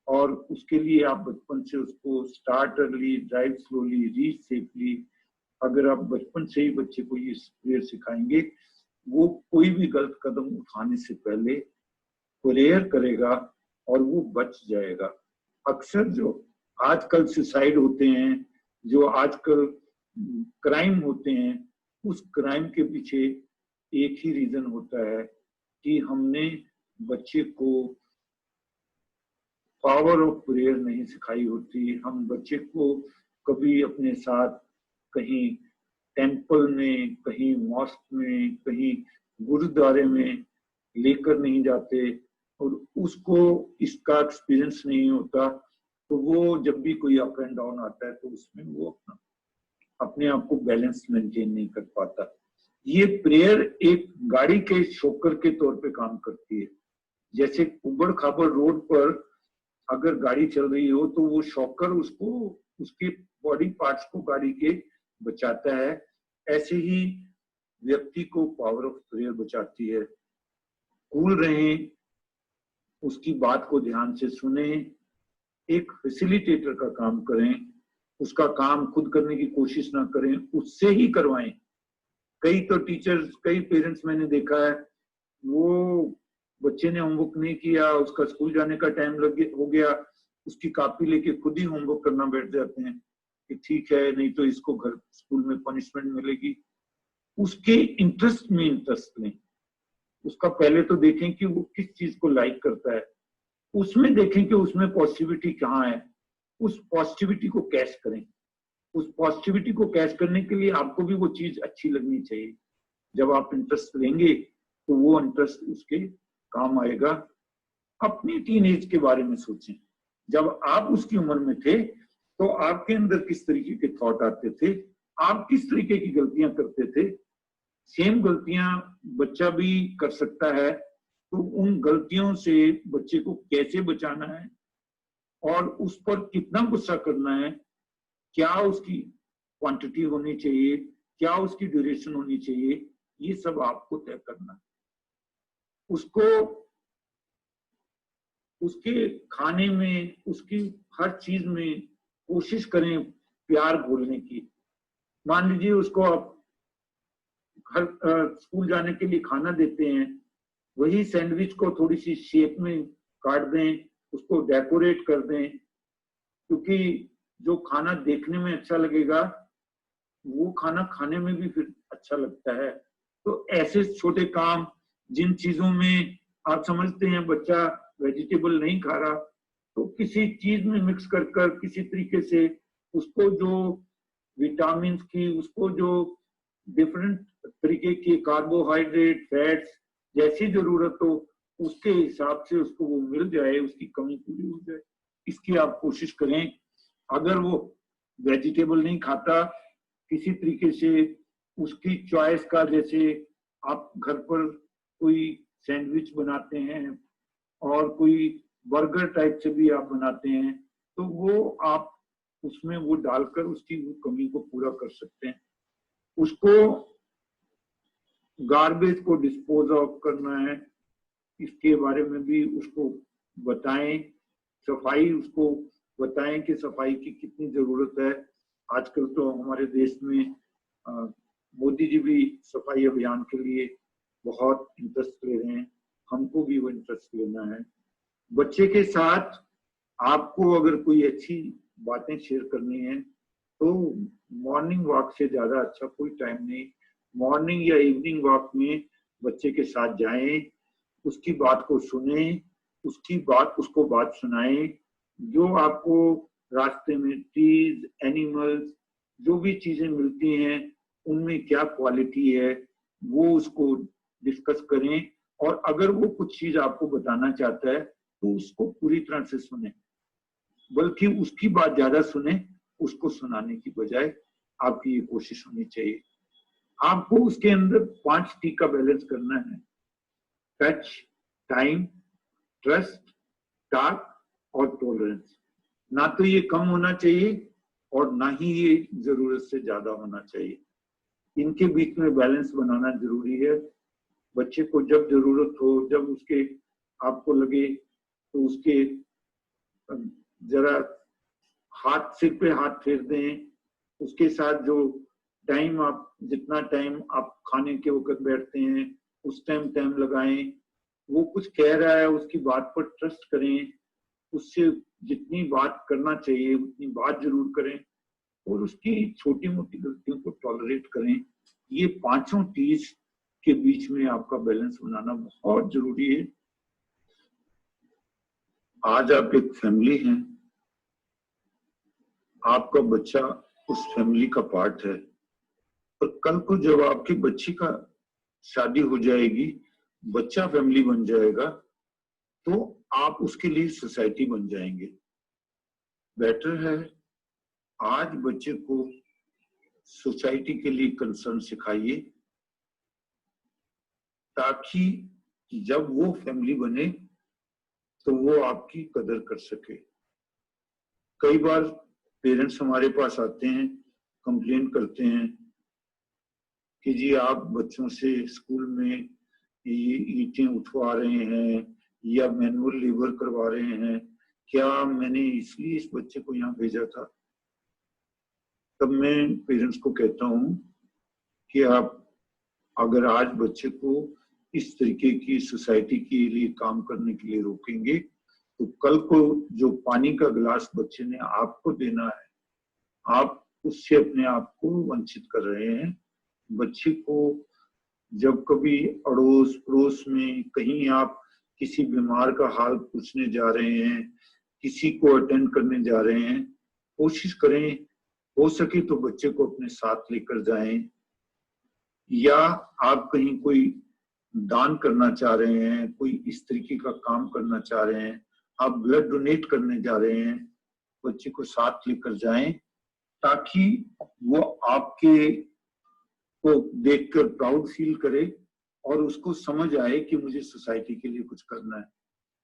और उसके लिए आप बचपन से उसको start early, drive slowly, reach safely, अगर आप बचपन से ही बच्चे को ये प्रेयर सिखाएंगे, वो कोई भी गलत कदम उठाने से पहले प्रेयर करेगा और वो बच जाएगा। अक्सर जो आजकल सुसाइड होते हैं, जो आजकल क्राइम होते हैं, उस क्राइम के पीछे एक ही रीजन होता है कि हमने बच्चे को पावर ऑफ प्रेयर नहीं सिखाई होती। हम बच्चे को कभी अपने साथ कहीं टेंपल में, कहीं मॉस्क में, कहीं गुरुद्वारे में लेकर नहीं जाते और उसको इसका एक्सपीरियंस नहीं होता। तो वो जब भी कोई अप एंड डाउन आता है तो उसमें वो अपने आप को बैलेंस मेंटेन नहीं कर पाता। ये प्रेयर एक गाड़ी के शॉकर के तौर पे काम करती है। जैसे उबड़ खाबड़ रोड पर अगर गाड़ी चल रही हो तो वो शॉकर उसको, उसके बॉडी पार्ट्स को गाड़ी के बचाता है। ऐसे ही व्यक्ति को पावर ऑफ प्रेयर बचाती है। कूल रहें, उसकी बात को ध्यान से सुने, एक फैसिलिटेटर का काम करें, उसका काम खुद करने की कोशिश ना करें, उससे ही करवाएं। कई तो टीचर्स, कई पेरेंट्स मैंने देखा है, वो बच्चे ने होमवर्क नहीं किया, उसका स्कूल जाने का टाइम हो गया, उसकी कॉपी लेके खुद ही होमवर्क करना बैठ जाते हैं कि ठीक है नहीं तो इसको घर स्कूल में पनिशमेंट मिलेगी। उसके इंटरेस्ट में इंटरेस्ट लें। उसका पहले तो देखें कि वो किस चीज को लाइक करता है, उसमें देखें कि उसमें पॉजिटिविटी कहाँ है, उस पॉजिटिविटी को कैच करें। उस पॉजिटिविटी को कैच करने के लिए आपको भी वो चीज अच्छी लगनी चाहिए। जब आप इंटरेस्ट लेंगे तो वो इंटरेस्ट उसके काम आएगा। अपनी टीनेज के बारे में सोचें। जब आप उसकी उम्र में थे तो आपके अंदर किस तरीके के थॉट आते थे, आप किस तरीके की गलतियां करते थे। सेम गलतियां बच्चा भी कर सकता है, तो उन गलतियों से बच्चे को कैसे बचाना है और उस पर कितना गुस्सा करना है, क्या उसकी क्वांटिटी होनी चाहिए, क्या उसकी ड्यूरेशन होनी चाहिए, ये सब आपको तय करना है। उसको उसके खाने में, उसकी हर चीज में कोशिश करें प्यार बोलने की। मान लीजिए उसको आप घर स्कूल जाने के लिए खाना देते हैं, वही सैंडविच को थोड़ी सी शेप में काट दें, उसको डेकोरेट कर दें, क्योंकि जो खाना देखने में अच्छा लगेगा वो खाना खाने में भी फिर अच्छा लगता है। तो ऐसे छोटे काम, जिन चीजों में आप समझते हैं बच्चा वेजिटेबल नहीं खा रहा, तो किसी चीज में मिक्स कर कर किसी तरीके से उसको जो विटामिन की, उसको जो डिफरेंट तरीके के कार्बोहाइड्रेट, फैट्स जैसी जरूरत हो, उसके हिसाब से उसको वो मिल जाए, उसकी कमी पूरी हो जाए, इसकी आप कोशिश करें। अगर वो वेजिटेबल नहीं खाता, किसी तरीके से उसकी चॉइस का, जैसे आप घर पर कोई सैंडविच बनाते हैं और कोई बर्गर टाइप से भी आप बनाते हैं, तो वो आप उसमें वो डालकर उसकी वो कमी को पूरा कर सकते हैं। उसको गार्बेज को डिस्पोज ऑफ करना है, इसके बारे में भी उसको बताएं। सफाई उसको बताएं कि सफाई की कितनी जरूरत है। आजकल तो हमारे देश में मोदी जी भी सफाई अभियान के लिए बहुत इंटरेस्ट ले रहे हैं, हमको भी वो इंटरेस्ट लेना है। बच्चे के साथ आपको अगर कोई अच्छी बातें शेयर करनी है तो मॉर्निंग वॉक से ज्यादा अच्छा कोई टाइम नहीं। मॉर्निंग या इवनिंग वॉक में बच्चे के साथ जाएं, उसकी बात को सुने, उसको बात सुनाएं। जो आपको रास्ते में ट्रीज, एनिमल्स, जो भी चीजें मिलती हैं उनमें क्या क्वालिटी है वो उसको डिस्कस करें। और अगर वो कुछ चीज आपको बताना चाहता है तो उसको पूरी तरह से सुने, बल्कि उसकी बात ज्यादा सुने, उसको सुनाने की बजाय। आपकी ये कोशिश होनी चाहिए। आपको उसके अंदर 5 T का बैलेंस करना है: टच, टाइम, ट्रस्ट, टॉक और टॉलरेंस। ना तो ये कम होना चाहिए और ना ही ये जरूरत से ज्यादा होना चाहिए। इनके बीच में बैलेंस बनाना जरूरी है। बच्चे को जब जरूरत हो, जब उसके आपको लगे तो उसके जरा हाथ, सिर पे हाथ फेर दें। उसके साथ जो टाइम, आप जितना टाइम आप खाने के वक्त बैठते हैं उस टाइम लगाएं। वो कुछ कह रहा है, उसकी बात पर ट्रस्ट करें, उससे जितनी बात करना चाहिए उतनी बात जरूर करें और उसकी छोटी मोटी गलतियों को टॉलरेट करें। ये 5 चीज के बीच में आपका बैलेंस बनाना बहुत जरूरी है। आज आप एक फैमिली हैं, आपका बच्चा उस फैमिली का पार्ट है, और कल को जब आपकी बच्ची का शादी हो जाएगी, बच्चा फैमिली बन जाएगा, तो आप उसके लिए सोसाइटी बन जाएंगे। बेटर है आज बच्चे को सोसाइटी के लिए कंसर्न सिखाइए, ताकि जब वो फैमिली बने तो वो आपकी कदर कर सके। कई बार पेरेंट्स हमारे पास आते हैं, कंप्लेन करते हैं कि जी आप बच्चों से स्कूल में ये ईंटें उठवा रहे हैं या मैनुअल लेबर करवा रहे हैं, क्या मैंने इसलिए इस बच्चे को यहाँ भेजा था? तब मैं पेरेंट्स को कहता हूँ कि आप अगर आज बच्चे को इस तरीके की सोसाइटी के लिए काम करने के लिए रोकेंगे तो कल को जो पानी का गिलास बच्चे ने आपको देना है, आप उससे अपने आप को वंचित कर रहे हैं। बच्चे को जब कभी अड़ोस पड़ोस में कहीं आप किसी बीमार का हाल पूछने जा रहे हैं, किसी को अटेंड करने जा रहे हैं, कोशिश करें हो सके तो बच्चे को अपने साथ लेकर जाएं। या आप कहीं कोई दान करना चाह रहे हैं, कोई इस तरीके का काम करना चाह रहे हैं, आप ब्लड डोनेट करने जा रहे हैं, बच्चे को साथ लेकर जाएं ताकि वो आपके को देखकर प्राउड फील करे और उसको समझ आए कि मुझे सोसाइटी के लिए कुछ करना है।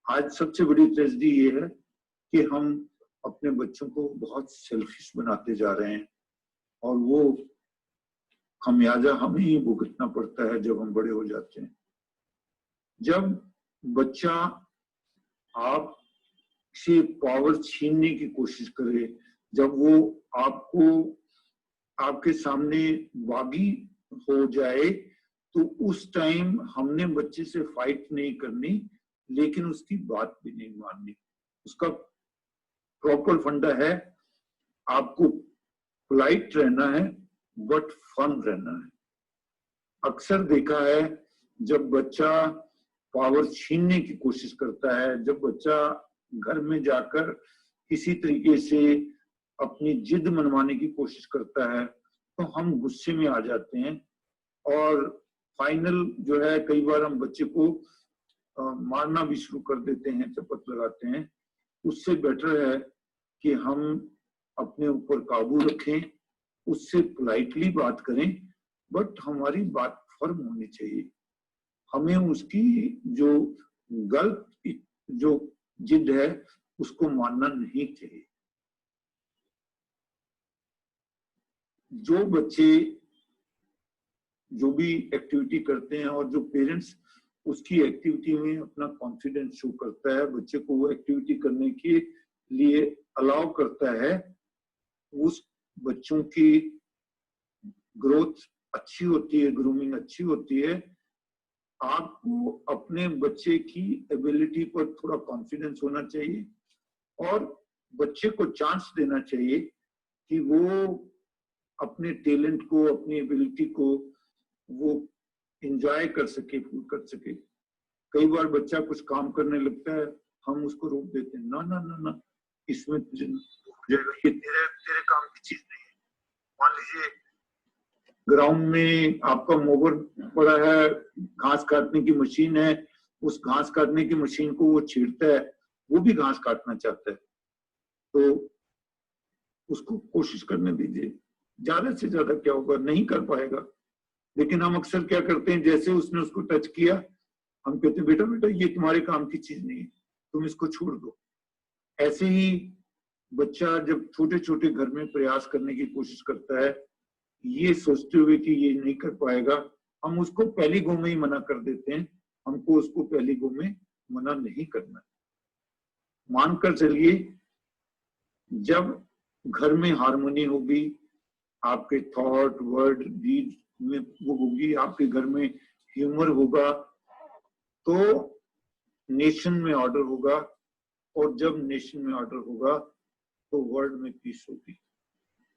आज सबसे बड़ी ट्रेजेडी ये है कि हम अपने बच्चों को बहुत सेल्फिश बनाते जा रहे हैं और वो खमियाजा हमें ही भुगतना पड़ता है जब हम बड़े हो जाते हैं। जब बच्चा आपसे पावर छीनने की कोशिश करे, जब वो आपको आपके सामने बागी हो जाए, तो उस टाइम हमने बच्चे से फाइट नहीं करनी, लेकिन उसकी बात भी नहीं माननी। उसका प्रॉपर फंडा है, आपको पोलाइट रहना है बट फन रहना है। अक्सर देखा है जब बच्चा पावर छीनने की कोशिश करता है, जब बच्चा घर में जाकर किसी तरीके से अपनी जिद मनवाने की कोशिश करता है, तो हम गुस्से में आ जाते हैं और फाइनल जो है कई बार हम बच्चे को मारना भी शुरू कर देते हैं, चपत लगाते हैं। उससे बेटर है कि हम अपने ऊपर काबू रखें, उससे पोलाइटली बात करें, बट हमारी बात फर्म होनी चाहिए। हमें उसकी जो गलत जो जिद है उसको मानना नहीं चाहिए। जो बच्चे जो भी एक्टिविटी करते हैं और जो पेरेंट्स उसकी एक्टिविटी में अपना कॉन्फिडेंस शो करता है, बच्चे को वो एक्टिविटी करने के लिए अलाउ करता है, उस बच्चों की ग्रोथ अच्छी होती है, ग्रूमिंग अच्छी होती है। आपको अपने बच्चे की एबिलिटी पर थोड़ा कॉन्फिडेंस होना चाहिए और बच्चे को चांस देना चाहिए कि वो अपने टैलेंट को, अपनी एबिलिटी को वो एंजॉय कर सके, कर सके। कई बार बच्चा कुछ काम करने लगता है, हम उसको रोक देते हैं, ना ना ना ना, इसमें ये तेरे काम की चीज नहीं है। मान लीजिए ग्राउंड में आपका मोवर पड़ा है, घास काटने की मशीन है, उस घास काटने की मशीन को वो छेड़ता है, वो भी घास काटना चाहता है, तो उसको कोशिश करने दीजिए। ज्यादा से ज्यादा क्या होगा, नहीं कर पाएगा। लेकिन हम अक्सर क्या करते हैं, जैसे उसने उसको टच किया, हम कहते हैं बेटा बेटा ये तुम्हारे काम की चीज नहीं है, तुम इसको छोड़ दो। ऐसे ही बच्चा जब छोटे छोटे घर में प्रयास करने की कोशिश करता है, ये सोचते हुए कि ये नहीं कर पाएगा, हम उसको पहली गो में ही मना कर देते हैं। हमको उसको पहली गो में मना नहीं करना। मानकर चलिए जब घर में हार्मनी होगी, आपके थॉट वर्ड डीड में वो होगी, आपके घर में ह्यूमर होगा, तो नेशन में ऑर्डर होगा, और जब नेशन में ऑर्डर होगा तो वर्ल्ड में पीस होगी।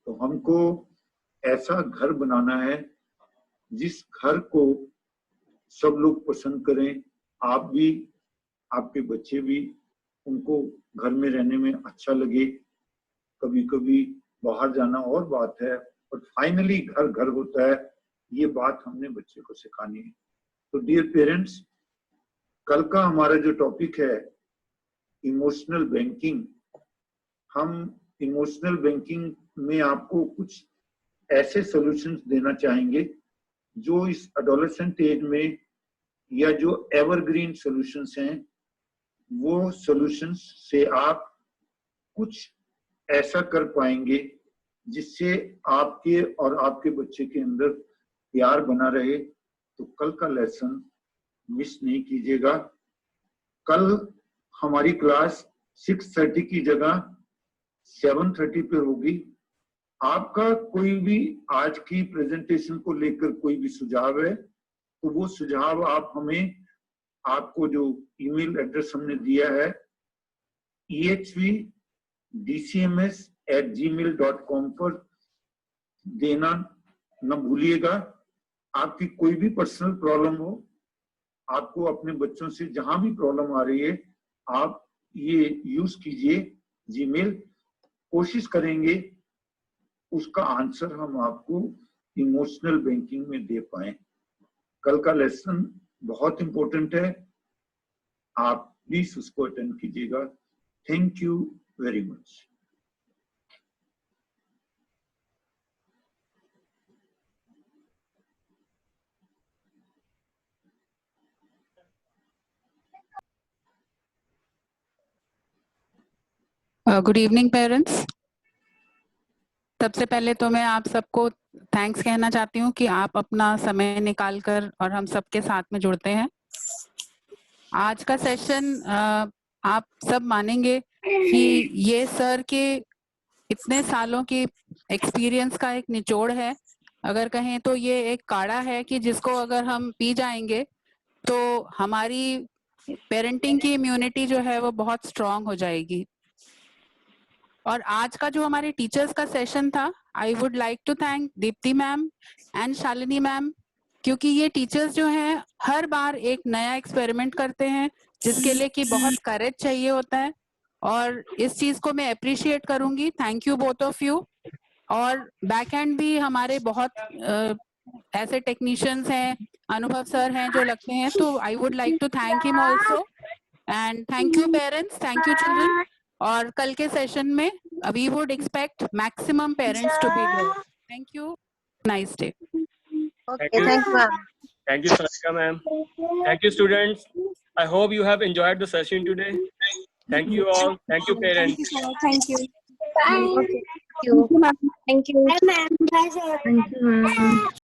तो हमको ऐसा घर बनाना है जिस घर को सब लोग पसंद करें, आप भी, आपके बच्चे भी, उनको घर में रहने में अच्छा लगे। कभी कभी बाहर जाना और बात है, और फाइनली घर घर होता है, ये बात हमने बच्चे को सिखानी है। तो डियर पेरेंट्स, कल का हमारा जो टॉपिक है इमोशनल बैंकिंग, हम इमोशनल बैंकिंग में आपको कुछ ऐसे सॉल्यूशंस देना चाहेंगे जो इस एडोलेसेंट एज में, या जो एवरग्रीन सॉल्यूशंस हैं, वो सॉल्यूशंस से आप कुछ ऐसा कर पाएंगे जिससे आपके और आपके बच्चे के अंदर प्यार बना रहे। तो कल का लेसन मिस नहीं कीजिएगा। कल हमारी क्लास 6:30 की जगह 7:30 पे होगी। आपका कोई भी आज की प्रेजेंटेशन को लेकर कोई भी सुझाव है, तो वो सुझाव आप हमें, आपको जो ईमेल एड्रेस हमने दिया है ehvdcms@gmail.com पर देना न भूलिएगा। आपकी कोई भी पर्सनल प्रॉब्लम हो, आपको अपने बच्चों से जहां भी प्रॉब्लम आ रही है, आप ये यूज कीजिए जीमेल। कोशिश करेंगे उसका आंसर हम आपको इमोशनल बैंकिंग में दे पाए। कल का लेसन बहुत इंपॉर्टेंट है, आप प्लीज उसको अटेंड कीजिएगा। Thank you very much. Good evening parents. सबसे पहले तो मैं आप सबको थैंक्स कहना चाहती हूँ कि आप अपना समय निकालकर और हम सबके साथ में जुड़ते हैं। आज का सेशन आप सब मानेंगे कि ये सर के इतने सालों की एक्सपीरियंस का एक निचोड़ है। अगर कहें तो ये एक काढ़ा है कि जिसको अगर हम पी जाएंगे तो हमारी पेरेंटिंग की इम्यूनिटी जो है वो बहुत स्ट्रांग हो जाएगी। और आज का जो हमारे टीचर्स का सेशन था, I would like to thank Deepti ma'am and Shalini ma'am, क्योंकि ये टीचर्स जो हैं हर बार एक नया एक्सपेरिमेंट करते हैं जिसके लिए कि बहुत करेज चाहिए होता है, और इस चीज को मैं अप्रिशिएट करूंगी। Thank you both of you. और बैक एंड भी हमारे बहुत ऐसे टेक्नीशियंस हैं, अनुभव सर हैं जो लगते हैं, तो I would like to thank him also. And thank you parents, thank you children. और कल के सेशन में we would expect maximum parents to be there. Thank you, nice day. Okay, thank you, ma'am. Thank you, Sarika ma'am. Thank you, students. I hope you have enjoyed the session today. Thank you all. Thank you, parents. Thank you. Bye. Okay. Thank you. Thank you. Bye, ma'am. Bye, sir. Thank you, ma'am.